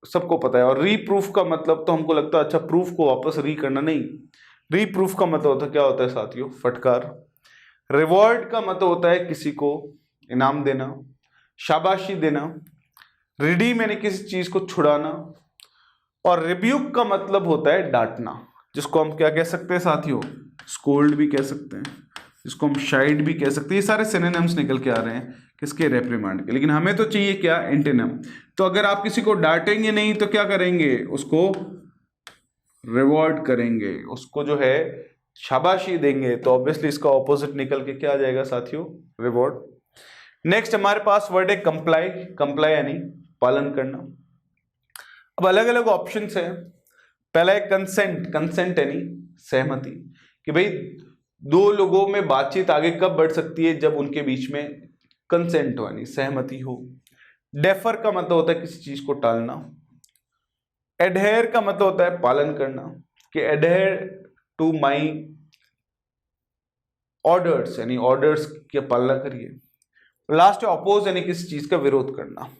सबको पता है। और रीप्रूफ का मतलब तो हमको लगता है अच्छा प्रूफ को वापस री करना, नहीं। रीप्रूफ का मतलब होता है क्या होता है साथियों, फटकार। रिवॉर्ड का मतलब होता है किसी को इनाम देना, शाबाशी देना। रिडीम यानी किसी चीज को छुड़ाना। और रिब्यूक का मतलब होता है डांटना, जिसको हम क्या कह सकते हैं साथियों, स्कोल्ड भी कह सकते हैं, जिसको हम शाइड भी कह सकते हैं। ये सारे सिनोनिम्स निकल के आ रहे हैं किसके, रेप्रिमांड के। लेकिन हमें तो चाहिए क्या, एंटोनिम। तो अगर आप किसी को डांटेंगे नहीं तो क्या करेंगे, उसको रिवॉर्ड करेंगे, उसको जो है शाबाशी देंगे, तो ऑब्वियसली इसका ऑपोजिट निकल के क्या आ जाएगा साथियों, रिवॉर्ड। नेक्स्ट हमारे पास वर्ड है कंप्लाई। कंप्लाई यानी पालन करना। अब अलग अलग ऑप्शंस हैं। पहला है कंसेंट। कंसेंट यानी सहमति, कि भाई दो लोगों में बातचीत आगे कब बढ़ सकती है, जब उनके बीच में कंसेंट हो यानी सहमति हो। डेफर का मतलब होता है किसी चीज को टालना। एडहेयर का मतलब होता है पालन करना, कि एडहेयर टू माई ऑर्डर्स यानी ऑर्डर्स की पालना करिए। लास्ट है अपोज यानी किसी चीज का विरोध करना।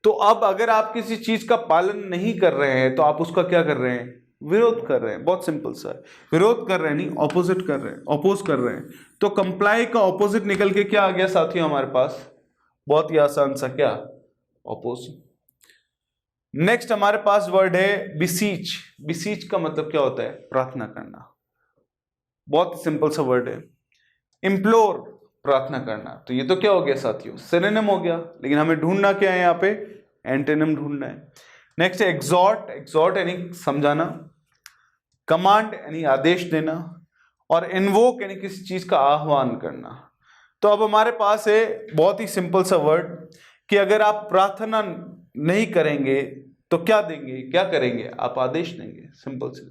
तो अब अगर आप किसी चीज का पालन नहीं कर रहे हैं तो आप उसका क्या कर रहे हैं, विरोध कर रहे हैं। बहुत सिंपल सा है, विरोध कर रहे हैं नहीं, ऑपोजिट कर रहे हैं, अपोज कर रहे हैं। तो कंप्लाई का ऑपोजिट निकल के क्या आ गया साथियों हमारे पास, बहुत ही आसान सा क्या, अपोज। नेक्स्ट हमारे पास वर्ड है बिसीच। बिसीच का मतलब क्या होता है, प्रार्थना करना। बहुत सिंपल सा वर्ड है। इम्प्लोर, प्रार्थना करना। तो ये तो क्या हो गया साथियों, सिनोनिम हो गया। लेकिन हमें ढूंढना क्या है यहाँ पे, एंटोनिम ढूंढना है। नेक्स्ट है एक्सॉर्ट। एक्सॉर्ट यानी समझाना। कमांड यानी आदेश देना। और इन्वोक यानी किसी चीज का आह्वान करना। तो अब हमारे पास है बहुत ही सिंपल सा वर्ड, कि अगर आप प्रार्थना नहीं करेंगे तो क्या देंगे, क्या करेंगे, आप आदेश देंगे, सिंपल से।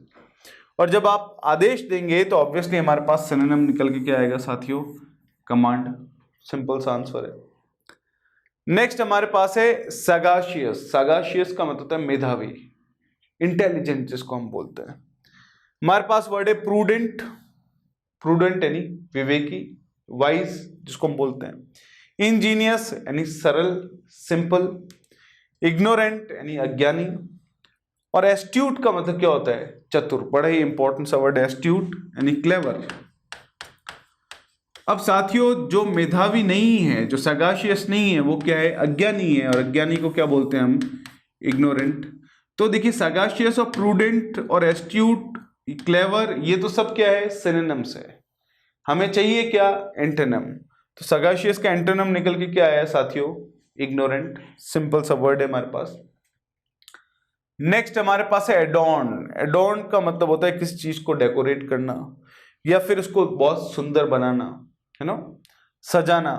और जब आप आदेश देंगे तो ऑब्वियसली हमारे पास सिनोनिम निकल के क्या आएगा साथियों, कमांड। सिंपल सा आंसर है। नेक्स्ट हमारे पास है सगाशियस। सगाशियस का मतलब होता है मेधावी, इंटेलिजेंट जिसको हम बोलते हैं। हमारे पास वर्ड है प्रूडेंट। प्रूडेंट यानी विवेकी, वाइज जिसको हम बोलते हैं। इंजीनियस यानी सरल, सिंपल। इग्नोरेंट यानी अज्ञानी। और एस्ट्यूट का मतलब क्या होता है, चतुर। बड़ा ही इंपॉर्टेंट सा वर्ड है एस्ट्यूट यानी क्लेवर। अब साथियों जो मेधावी नहीं है, जो सगाशियस नहीं है, वो क्या है, अज्ञानी है। और अज्ञानी को क्या बोलते हैं हम, इग्नोरेंट। तो देखिए सगाशियस और प्रूडेंट और एस्ट्यूट, क्लेवर, ये तो सब क्या है, सिनोनिम्स है। हमें चाहिए क्या, एंटोनिम। तो सगाशियस का एंटोनिम निकल के क्या आया साथियों, इग्नोरेंट। सिंपल सा वर्ड है हमारे पास। नेक्स्ट हमारे पास है एडॉर्न। एडॉर्न का मतलब होता है किसी चीज को डेकोरेट करना या फिर उसको बहुत सुंदर बनाना, है ना, सजाना।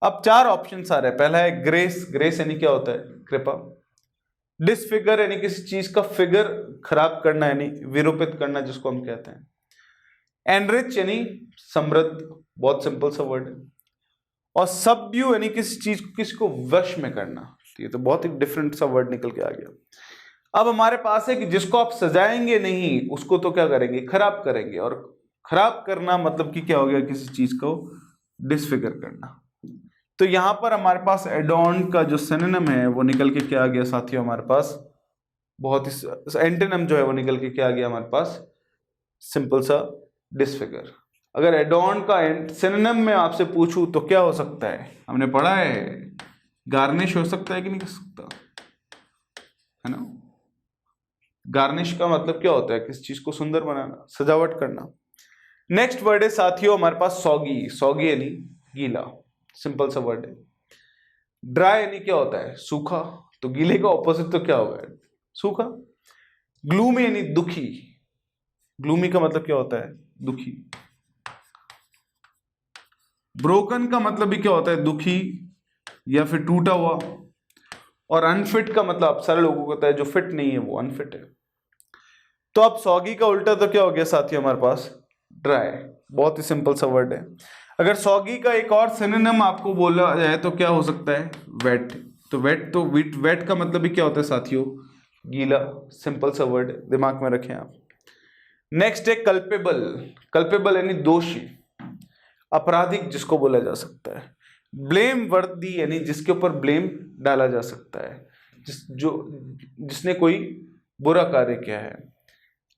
अब 4 ऑप्शन आ रहे हैं। पहला है ग्रेस। ग्रेस यानी क्या होता है, कृपा। डिसफिगर यानी किसी चीज का फिगर खराब करना यानी विरूपित करना, जिसको हम कहते हैं। एनरिच यानी समृद्ध, बहुत सिंपल सा वर्ड है। और सबड्यू यानी किसी चीज को, किसी को वश में करना। ये तो बहुत ही डिफरेंट सा वर्ड निकल के आ गया। अब हमारे पास है कि जिसको आप सजाएंगे नहीं उसको तो क्या करेंगे, खराब करेंगे। और खराब करना मतलब कि क्या हो गया, किसी चीज को डिसफिगर करना। तो यहां पर हमारे पास एडॉर्न का जो सिनोनिम है वो निकल के क्या आ गया साथियों, हमारे पास बहुत ही एंटोनिम जो है वो निकल के क्या आ गया हमारे पास, सिंपल सा डिसफिगर। अगर एडॉर्न का सिनोनिम में आपसे पूछूं तो क्या हो सकता है, हमने पढ़ा है गार्निश हो सकता है कि नहीं हो सकता, है ना। गार्निश का मतलब क्या होता है, किसी चीज को सुंदर बनाना, सजावट करना। नेक्स्ट वर्ड है साथियों हमारे पास सॉगी। सॉगी यानी गीला, सिंपल सा वर्ड है। ड्राई यानी क्या होता है, सूखा। तो गीले का ऑपोजिट तो क्या होगा, सूखा। ग्लूमी यानी दुखी। ग्लूमी का मतलब क्या होता है, दुखी। ब्रोकन का मतलब भी क्या होता है, दुखी या फिर टूटा हुआ। और अनफिट का मतलब सारे लोगों को होता है जो फिट नहीं है वो अनफिट है। तो अब सॉगी का उल्टा तो क्या हो गया साथियों हमारे पास, ड्राई। बहुत ही सिंपल सा वर्ड है। अगर सॉगी का एक और सिनोनिम आपको बोला जाए तो क्या हो सकता है, वेट। तो वेट का मतलब भी क्या होता है साथियों, गीला। सिंपल सा वर्ड है, दिमाग में रखें आप। नेक्स्ट है कल्पेबल। कल्पेबल यानी दोषी, अपराधिक जिसको बोला जा सकता है। ब्लेम वर्दी यानी जिसके ऊपर ब्लेम डाला जा सकता है, जिसने कोई बुरा कार्य किया है।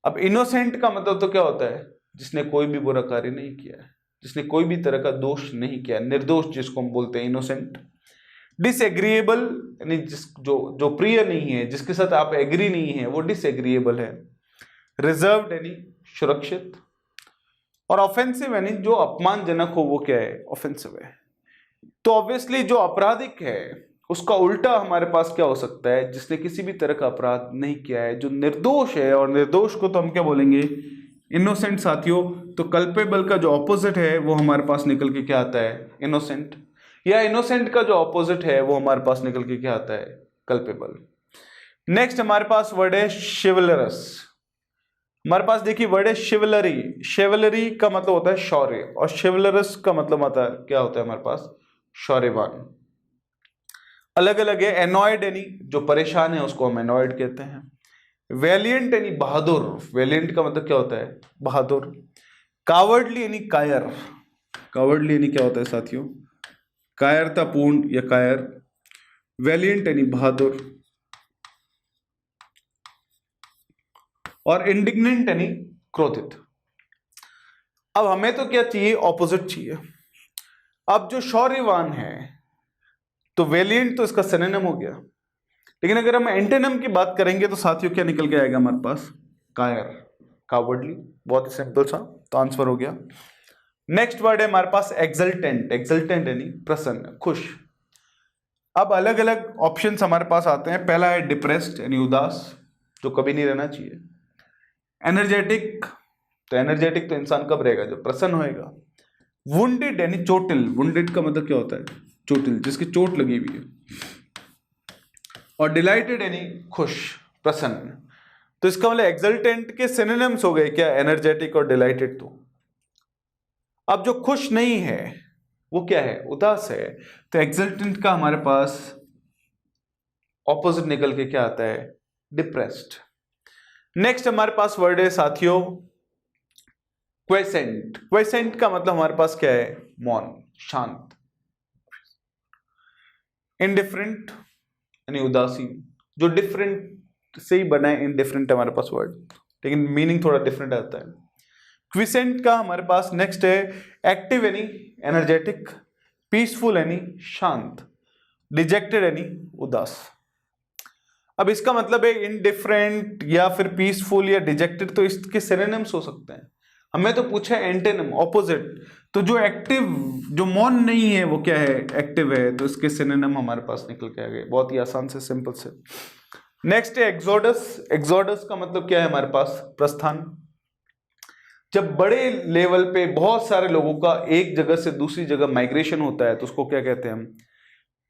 अब इनोसेंट का मतलब तो क्या होता है, जिसने कोई भी बुरा कार्य नहीं किया है, जिसने कोई भी तरह का दोष नहीं किया, निर्दोष जिसको हम बोलते हैं इनोसेंट। डिसएग्रीएबल यानी जो प्रिय नहीं है, जिसके साथ आप एग्री नहीं है, वो डिसएग्रीएबल है। रिजर्व्ड यानी सुरक्षित। और ऑफेंसिव यानी जो अपमानजनक हो वो क्या है, ऑफेंसिव है। तो ऑब्वियसली जो अपराधिक है उसका उल्टा हमारे पास क्या हो सकता है, जिसने किसी भी तरह का अपराध नहीं किया है, जो निर्दोष है। और निर्दोष को तो हम क्या बोलेंगे, इनोसेंट साथियों। तो कल्पेबल का जो ऑपोजिट है वो हमारे पास निकल के क्या आता है, इनोसेंट। या इनोसेंट का जो ऑपोजिट है वो हमारे पास निकल के क्या आता है, कल्पेबल। नेक्स्ट हमारे पास वर्ड है शिवलरस। हमारे पास देखिए वर्ड है शिवलरी। शिवलरी का मतलब होता है शौर्य, और शिवलरस का मतलब आता है क्या होता है हमारे पास, शौर्यवान। अलग अलग है। एनॉयड यानी जो परेशान है उसको हम एनॉयड कहते हैं। वेलिएंट यानी बहादुर। वेलिएंट का मतलब क्या होता है, बहादुर। कावर्डली यानी कायर। कावर्डली यानी क्या होता है साथियों, कायरतापूर्ण या कायर। वेलिएंट यानी बहादुर। और इंडिग्नेंट यानी क्रोधित। अब हमें तो क्या चाहिए, ऑपोजिट चाहिए। अब जो शौर्यवान है तो वेलिएंट तो इसका सिनोनिम हो गया, लेकिन अगर हम एंटोनिम की बात करेंगे तो साथियों क्या निकल के आएगा हमारे पास, कायर, कावर्डली। बहुत ही सिंपल सा, तो आंसर हो गया। नेक्स्ट वर्ड है हमारे पास एक्सल्टेंट। एक्सल्टेंट यानी प्रसन्न, खुश। अब अलग अलग ऑप्शंस हमारे पास आते हैं। पहला है डिप्रेस्ड यानी उदास, जो कभी नहीं रहना चाहिए। एनर्जेटिक, तो एनर्जेटिक तो इंसान कब रहेगा, जो प्रसन्न होएगा। वुंडेड यानी चोटिल। वुंडेड का मतलब क्या होता है, चोटिल, जिसकी चोट लगी हुई है। और डिलाइटेड यानी खुश, प्रसन्न। तो इसका मतलब एक्सल्टेंट के सिनोनिम्स हो गए क्या, एनर्जेटिक और डिलाइटेड। तो अब जो खुश नहीं है वो क्या है, उदास है। तो एक्सल्टेंट का हमारे पास ऑपोजिट निकल के क्या आता है, डिप्रेस्ड। नेक्स्ट हमारे पास वर्ड है साथियों क्वेसेंट। क्वेसेंट का मतलब हमारे पास क्या है, मौन, शांत। इनडिफरेंट यानी उदासीन, जो डिफरेंट से ही बना है, इनडिफरेंट हमारे पास वर्ड, लेकिन मीनिंग थोड़ा डिफरेंट आता है। क्विसेंट का हमारे पास नेक्स्ट है एक्टिव यानी एनर्जेटिक, पीसफुल यानी शांत, डिजेक्टेड यानी उदास। अब इसका मतलब है इनडिफरेंट या फिर पीसफुल या डिजेक्टेड, तो इसके सिनोनिम्स हो सकते हैं। हमें तो पूछा है एंटोनिम, ऑपोजिट। तो जो एक्टिव, जो मौन नहीं है वो क्या है, एक्टिव है। तो इसके सिनोनिम हमारे पास निकल के आ गए, बहुत ही आसान से, सिंपल से। नेक्स्ट है एक्सोडस। एक्सोडस का मतलब क्या है हमारे पास, प्रस्थान। जब बड़े लेवल पे बहुत सारे लोगों का एक जगह से दूसरी जगह माइग्रेशन होता है तो उसको क्या कहते हैं हम,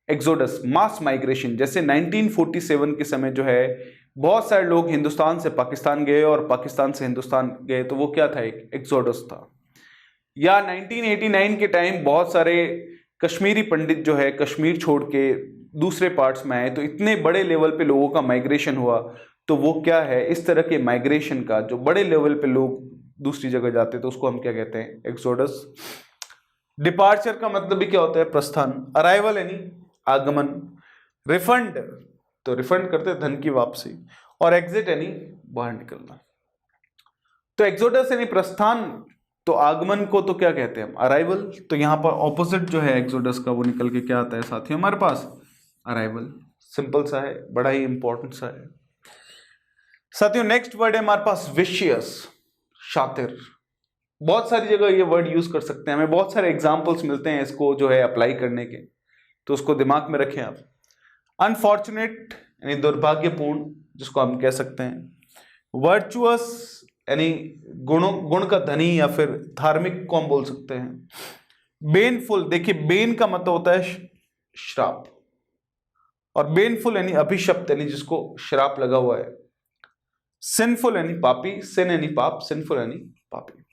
एक्सोडस, मास माइग्रेशन। जैसे 1947 के समय जो है बहुत सारे लोग हिंदुस्तान से पाकिस्तान गए और पाकिस्तान से हिंदुस्तान गए, तो वो क्या था, एक एक्सोडस था। या 1989 के टाइम बहुत सारे कश्मीरी पंडित जो है कश्मीर छोड़ के दूसरे पार्ट्स में आए, तो इतने बड़े लेवल पे लोगों का माइग्रेशन हुआ, तो वो क्या है, इस तरह के माइग्रेशन का, जो बड़े लेवल पे लोग दूसरी जगह जाते हैं तो उसको हम क्या कहते हैं, एक्सोडस। डिपार्चर का मतलब भी क्या होता है, प्रस्थान। अराइवल यानी आगमन। रिफंड, तो रिफंड करते हैं धन की वापसी। और एग्जिट यानी बाहर निकलना। तो एक्सोडस यानी प्रस्थान, तो आगमन को तो क्या कहते हैं हम, अराइवल। तो यहां पर ऑपोजिट जो है एक्सोडस का वो निकल के क्या आता है साथियों हमारे पास, अराइवल। सिंपल सा है, बड़ा ही इंपॉर्टेंट सा है साथियों। नेक्स्ट वर्ड है हमारे पास विशियस, शातिर। बहुत सारी जगह ये वर्ड यूज कर सकते हैं, हमें बहुत सारे एग्जाम्पल्स मिलते हैं इसको जो है अप्लाई करने के, तो उसको दिमाग में रखें आप। अनफॉर्चुनेट यानी दुर्भाग्यपूर्ण, जिसको हम कह सकते हैं। वर्चुअस यानी गुण का धनी या फिर धार्मिक को हम बोल सकते हैं। बेनफुल, देखिए बेन का मतलब होता है श्राप, और बेनफुल यानी अभिशप्त यानी जिसको श्राप लगा हुआ है। सिनफुल यानी पापी, सिन यानी पाप, सिनफुल यानी पापी।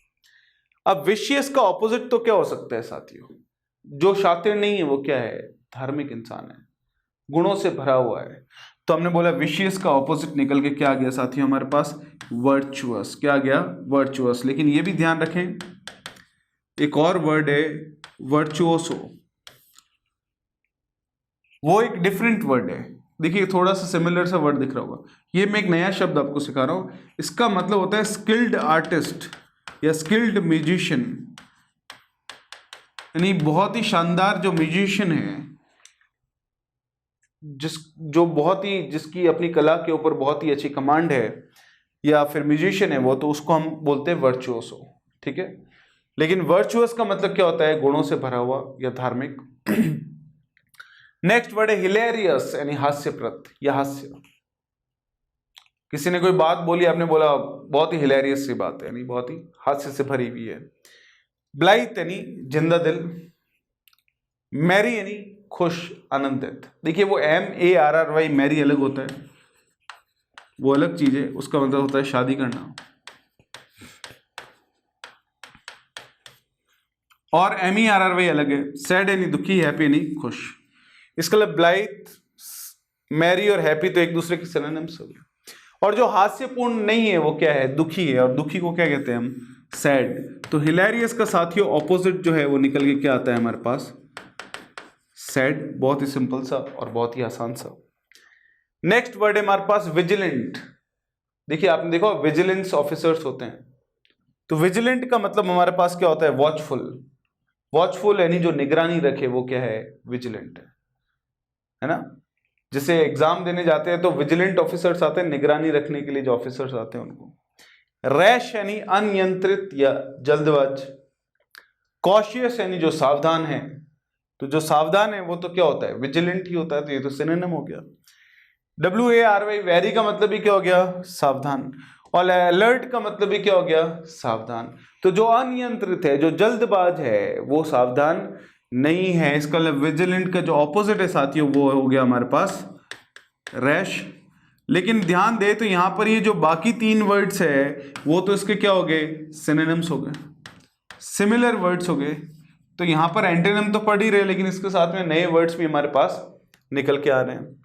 अब विशियस का ऑपोजिट तो क्या हो सकता है साथियों, जो शातिर नहीं है वो क्या है, धार्मिक इंसान है, गुणों से भरा हुआ है। तो हमने बोला विशियस का ऑपोजिट निकल के क्या आ गया साथियों हमारे पास, वर्चुअस। क्या आ गया, वर्चुअस। लेकिन ये भी ध्यान रखें, एक और वर्ड है वर्चुओसो, वो एक डिफरेंट वर्ड है। देखिए थोड़ा सा सिमिलर सा वर्ड दिख रहा होगा, ये मैं एक नया शब्द आपको सिखा रहा हूं। इसका मतलब होता है स्किल्ड आर्टिस्ट या स्किल्ड म्यूजिशियन, यानी बहुत ही शानदार जो म्यूजिशियन है, जिसकी अपनी कला के ऊपर बहुत ही अच्छी कमांड है, या फिर म्यूजिशियन है वो, तो उसको हम बोलते हैं वर्चुओसो। ठीक है, लेकिन वर्चुअस का मतलब क्या होता है, गुणों से भरा हुआ या धार्मिक। नेक्स्ट वर्ड है हिलेरियस यानी हास्यप्रद या हास्य। किसी ने कोई बात बोली, आपने बोला बहुत ही हिलेरियस सी बात है, यानी बहुत ही हास्य से भरी हुई है। ब्लाइथ यानी जिंदा दिल। मैरी यानी खुश, आनंदित। देखिए वो MARRY, मैरी अलग होता है, वो अलग चीज है, उसका मतलब होता है शादी करना। और MERRY अलग है, सैड यानी दुखी, हैप्पी यानी खुश। इसका मतलब ब्लाइथ, मैरी और हैप्पी तो एक दूसरे के सिनोनिम्स हो गए। और जो हास्यपूर्ण नहीं है वो क्या है, दुखी है, और दुखी को क्या कहते हैं हम, सैड। तो हिलेरियस का साथियों ऑपोजिट जो है वो निकल के क्या आता है हमारे पास, सैड। बहुत ही सिंपल सा और बहुत ही आसान सा। नेक्स्ट वर्ड है हमारे पास विजिलेंट। देखिए आपने देखा विजिलेंस ऑफिसर्स होते हैं, तो विजिलेंट का मतलब हमारे पास क्या होता है, वॉचफुल। वॉचफुल यानी जो निगरानी रखे वो क्या है, विजिलेंट है ना। जैसे एग्जाम देने जाते हैं तो विजिलेंट ऑफिसर्स आते हैं, निगरानी रखने के लिए जो ऑफिसर्स आते हैं उनको। रैश यानी अनियंत्रित या जल्दबाज। कॉशियस यानी जो सावधान है, तो जो सावधान है वो तो क्या होता है, विजिलेंट ही होता है, तो ये तो सिनोनिम हो गया। WARY, वेरी का मतलब भी क्या हो गया, सावधान। और अलर्ट का मतलब भी क्या हो गया, सावधान। तो जो अनियंत्रित है, जो जल्दबाज है, वो सावधान नहीं है। इसका मतलब विजिलेंट का जो ऑपोजिट है साथियों वो हो गया हमारे पास रैश। लेकिन ध्यान दे तो यहां पर ये जो बाकी 3 वर्ड्स है वो तो इसके क्या हो गए, सिनोनिम्स हो गए, सिमिलर वर्ड्स हो गए। तो यहां पर एंटोनिम तो पढ़ ही रहे, लेकिन इसके साथ में नए वर्ड्स भी हमारे पास निकल के आ रहे हैं।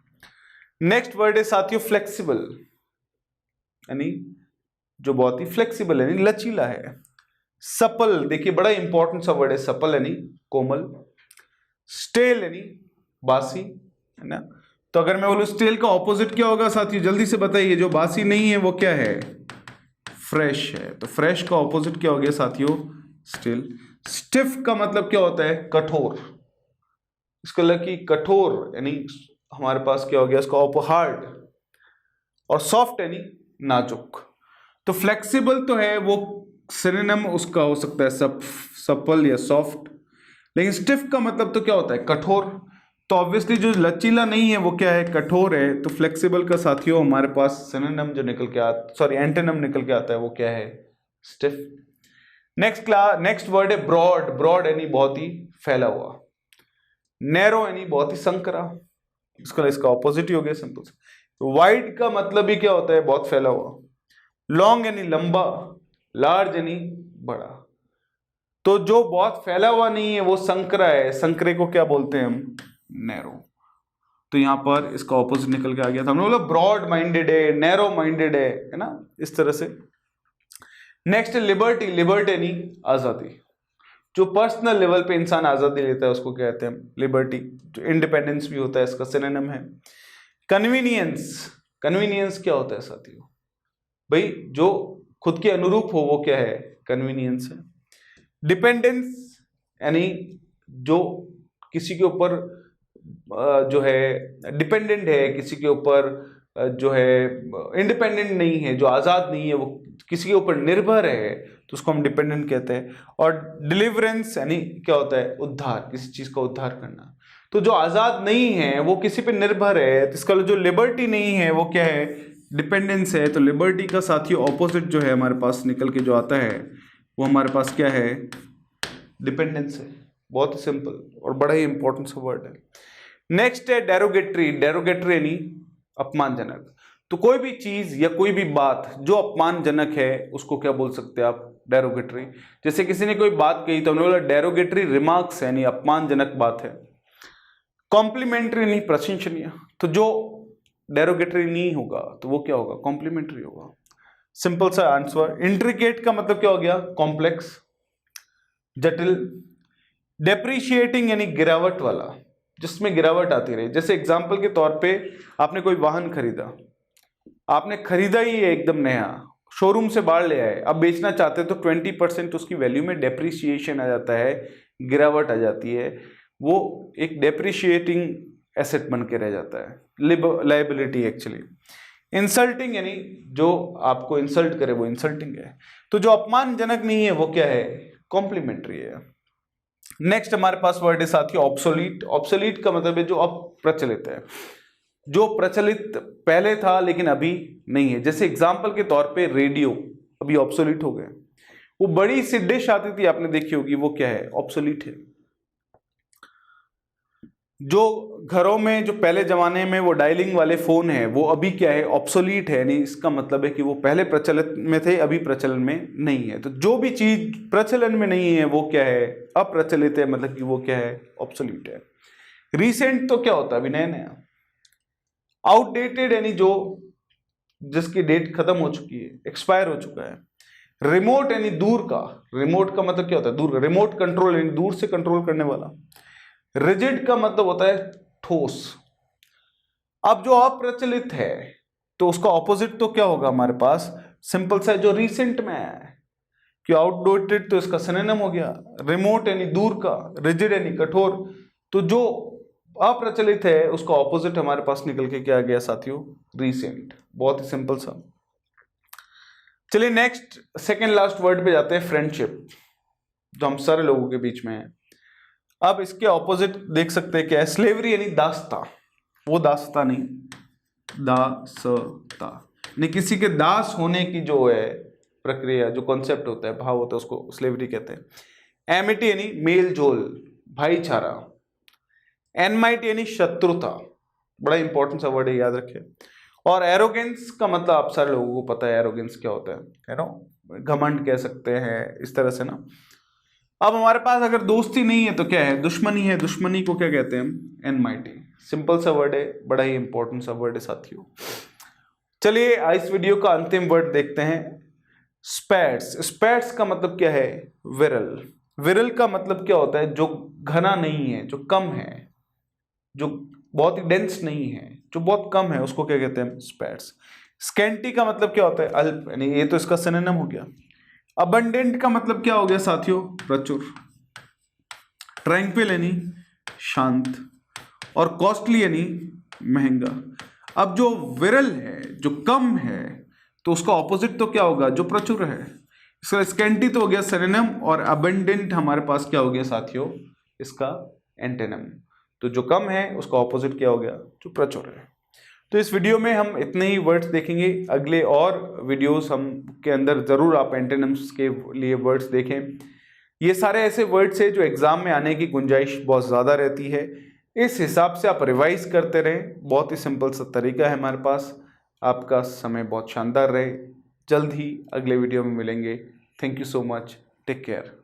नेक्स्ट वर्ड है साथियों फ्लेक्सिबल, यानी जो बहुत ही फ्लेक्सिबल है, यानी लचीला है। सपल, देखिए बड़ा इंपॉर्टेंट सा वर्ड है सपल, यानी कोमल। स्टेल यानी बासी, है ना। तो अगर मैं बोलूं स्टेल का ऑपोजिट क्या होगा साथियों, जल्दी से बताइए। जो बासी नहीं है वो क्या है, फ्रेश है। तो फ्रेश का ऑपोजिट क्या हो गया साथियों, स्टेल। स्टिफ का मतलब क्या होता है, कठोर। इसका मतलब कि कठोर यानी हमारे पास क्या हो गया, इसका हार्ड। और सॉफ्ट यानी नाजुक। तो फ्लेक्सिबल तो है वो सिनोनिम उसका हो सकता है सपल या सॉफ्ट, लेकिन स्टिफ का मतलब तो क्या होता है, कठोर। तो ऑब्वियसली जो लचीला नहीं है वो क्या है, कठोर है। तो फ्लेक्सिबल का साथियों हमारे पास सिनोनिम जो निकल के एंटोनिम निकल के आता है वो क्या है, स्टिफ। नेक्स्ट वर्ड है ब्रॉड। ब्रॉड यानी बहुत ही फैला हुआ। नैरो यानी बहुत ही संकरा, इसका ऑपोजिट ही हो गया, सिंपल। वाइड का मतलब ही क्या होता है, बहुत फैला हुआ। लॉन्ग यानी लंबा। लार्ज यानी बड़ा। तो जो बहुत फैला हुआ नहीं है वो संकरा है, संकरे को क्या बोलते हैं हम, नैरो। तो यहां पर इसका ऑपोजिट निकल के आ गया था, हमने बोला ब्रॉड माइंडेड है, नैरो माइंडेड है ना, इस तरह से। नेक्स्ट है लिबर्टी। लिबर्टी यानी आजादी। जो पर्सनल लेवल पे इंसान आजादी लेता है उसको कहते हैं लिबर्टी। जो इंडिपेंडेंस भी होता है इसका सिनोनिम है। कन्वीनियंस। कन्वीनियंस क्या होता है साथियों, भाई जो खुद के अनुरूप हो वो क्या है, कन्वीनियंस है। डिपेंडेंस यानी जो किसी के ऊपर जो है डिपेंडेंट है, किसी के ऊपर जो है इंडिपेंडेंट नहीं है, जो आजाद नहीं है, वो किसी के ऊपर निर्भर है, तो उसको हम डिपेंडेंट कहते हैं। और डिलीवरेंस यानी क्या होता है, उद्धार, किसी चीज का उद्धार करना। तो जो आजाद नहीं है वो किसी पे निर्भर है, तो इसका जो लिबर्टी नहीं है वो क्या है, डिपेंडेंस है। तो लिबर्टी का साथियों ऑपोजिट जो है हमारे पास निकल के जो आता है वो हमारे पास क्या है, डिपेंडेंस है। बहुत ही सिंपल और बड़ा ही इंपॉर्टेंट सा वर्ड है। नेक्स्ट है डेरोगेटरी। डेरोगेटरी यानी अपमानजनक। तो कोई भी चीज या कोई भी बात जो अपमानजनक है उसको क्या बोल सकते हैं आप, डेरोगेटरी। जैसे किसी ने कोई बात कही तो हमने बोला डेरोगेटरी रिमार्क्स यानी अपमानजनक बात है। कॉम्प्लीमेंट्री यानी प्रशंसनीय। तो जो डेरोगेटरी नहीं होगा तो वो क्या होगा, कॉम्प्लीमेंट्री होगा। सिंपल सा आंसर। इंट्रिकेट का मतलब क्या हो गया, कॉम्प्लेक्स, जटिल। डेप्रिशिएटिंग यानी गिरावट वाला, जिसमें गिरावट आती रहे। जैसे एग्जांपल के तौर पे आपने कोई वाहन खरीदा, आपने खरीदा ही है एकदम नया, शोरूम से बाहर ले आए, अब बेचना चाहते हैं तो 20% उसकी वैल्यू में डेप्रिसिएशन आ जाता है, गिरावट आ जाती है। वो एक डेप्रिशिएटिंग एसेट बन के रह जाता है, लाइबिलिटी एक्चुअली। इंसल्टिंग यानी जो आपको इंसल्ट करे वो इंसल्टिंग है। तो जो अपमानजनक नहीं है वो क्या है, कॉम्प्लीमेंट्री है। नेक्स्ट हमारे पास वर्ड है साथियों ऑब्सोलीट। ऑब्सोलीट का मतलब है जो अब प्रचलित है, जो प्रचलित पहले था लेकिन अभी नहीं है। जैसे एग्जांपल के तौर पे रेडियो अभी ऑब्सोलीट हो गए। वो बड़ी सी डिश आती थी आपने देखी होगी, वो क्या है, ऑब्सोलीट है। जो घरों में जो पहले जमाने में वो डायलिंग वाले फोन है वो अभी क्या है, ऑब्सोलीट है। नहीं, इसका मतलब है कि वो पहले प्रचलित में थे, अभी प्रचलन में नहीं है। तो जो भी चीज प्रचलन में नहीं है वो क्या है, अप्रचलित है, मतलब कि वो क्या है, ऑब्सोलीट है। रिसेंट तो क्या होता है, अभी नया नया। आउटडेटेड यानी जो जिसकी डेट खत्म हो चुकी है, एक्सपायर हो चुका है। रिमोट यानी दूर का। रिमोट का मतलब क्या होता है, दूर। रिमोट कंट्रोल यानी दूर से कंट्रोल करने वाला। रिजिड का मतलब होता है ठोस। अब जो अप्रचलित है तो उसका ऑपोजिट तो क्या होगा हमारे पास, सिंपल सा जो रिसेंट में आया है। कि आउटडेटेड तो इसका सिनोनिम हो गया, रिमोट यानी दूर का, रिजिड यानी कठोर। तो जो अप्रचलित है उसका ऑपोजिट हमारे पास निकल के क्या आ गया साथियों, रिसेंट। बहुत ही सिंपल सा। चलिए नेक्स्ट सेकेंड लास्ट वर्ड पे जाते हैं, फ्रेंडशिप, जो हम सारे लोगों के बीच में है। अब इसके ऑपोजिट देख सकते हैं क्या है, स्लेवरी यानी दासता। वो दासता नहीं, दासता नहीं, किसी के दास होने की जो है प्रक्रिया, जो कॉन्सेप्ट होता है, भाव होता है, उसको स्लेवरी कहते हैं। एमिटी यानी मेल जोल, भाईचारा। एनमाइटी यानी शत्रुता। बड़ा इंपॉर्टेंट सा वर्ड है, याद रखें। और एरोगेंस का मतलब आप सारे लोगों को पता है एरोगेंस क्या होता है नो, घमंड कह सकते हैं इस तरह से ना। अब हमारे पास अगर दोस्ती नहीं है तो क्या है, दुश्मनी है। दुश्मनी को क्या कहते हैं हम, एनमाइटी। सिंपल सा वर्ड है, बड़ा ही इंपॉर्टेंट सा वर्ड है साथियों। चलिए इस वीडियो का अंतिम वर्ड देखते हैं, स्पैट्स। स्पैट्स का मतलब क्या है, विरल। विरल का मतलब क्या होता है, जो घना नहीं है, जो कम है, जो बहुत ही डेंस नहीं है, जो बहुत कम है, उसको क्या कहते हैं, स्पैट्स। स्कैंटी का मतलब क्या होता है, अल्प, यानी ये तो इसका सिनोनिम हो गया। अबंडेंट का मतलब क्या हो गया साथियों, प्रचुर। ट्रैंक्विल यानी शांत, और कॉस्टली यानी महंगा। अब जो विरल है, जो कम है, तो उसका ऑपोजिट तो क्या होगा, जो प्रचुर है। इसका स्कैंटी तो हो गया सिनोनिम, और अबंडेंट हमारे पास क्या हो गया साथियों, इसका एंटोनिम। तो जो कम है उसका ऑपोजिट क्या हो गया, जो प्रचुर है। तो इस वीडियो में हम इतने ही वर्ड्स देखेंगे। अगले और वीडियोस हम के अंदर ज़रूर आप एंटोनिम्स के लिए वर्ड्स देखें। ये सारे ऐसे वर्ड्स हैं जो एग्ज़ाम में आने की गुंजाइश बहुत ज़्यादा रहती है। इस हिसाब से आप रिवाइज करते रहें, बहुत ही सिंपल सा तरीका है हमारे पास। आपका समय बहुत शानदार रहे। जल्द ही अगले वीडियो में मिलेंगे। Thank you so much, take care.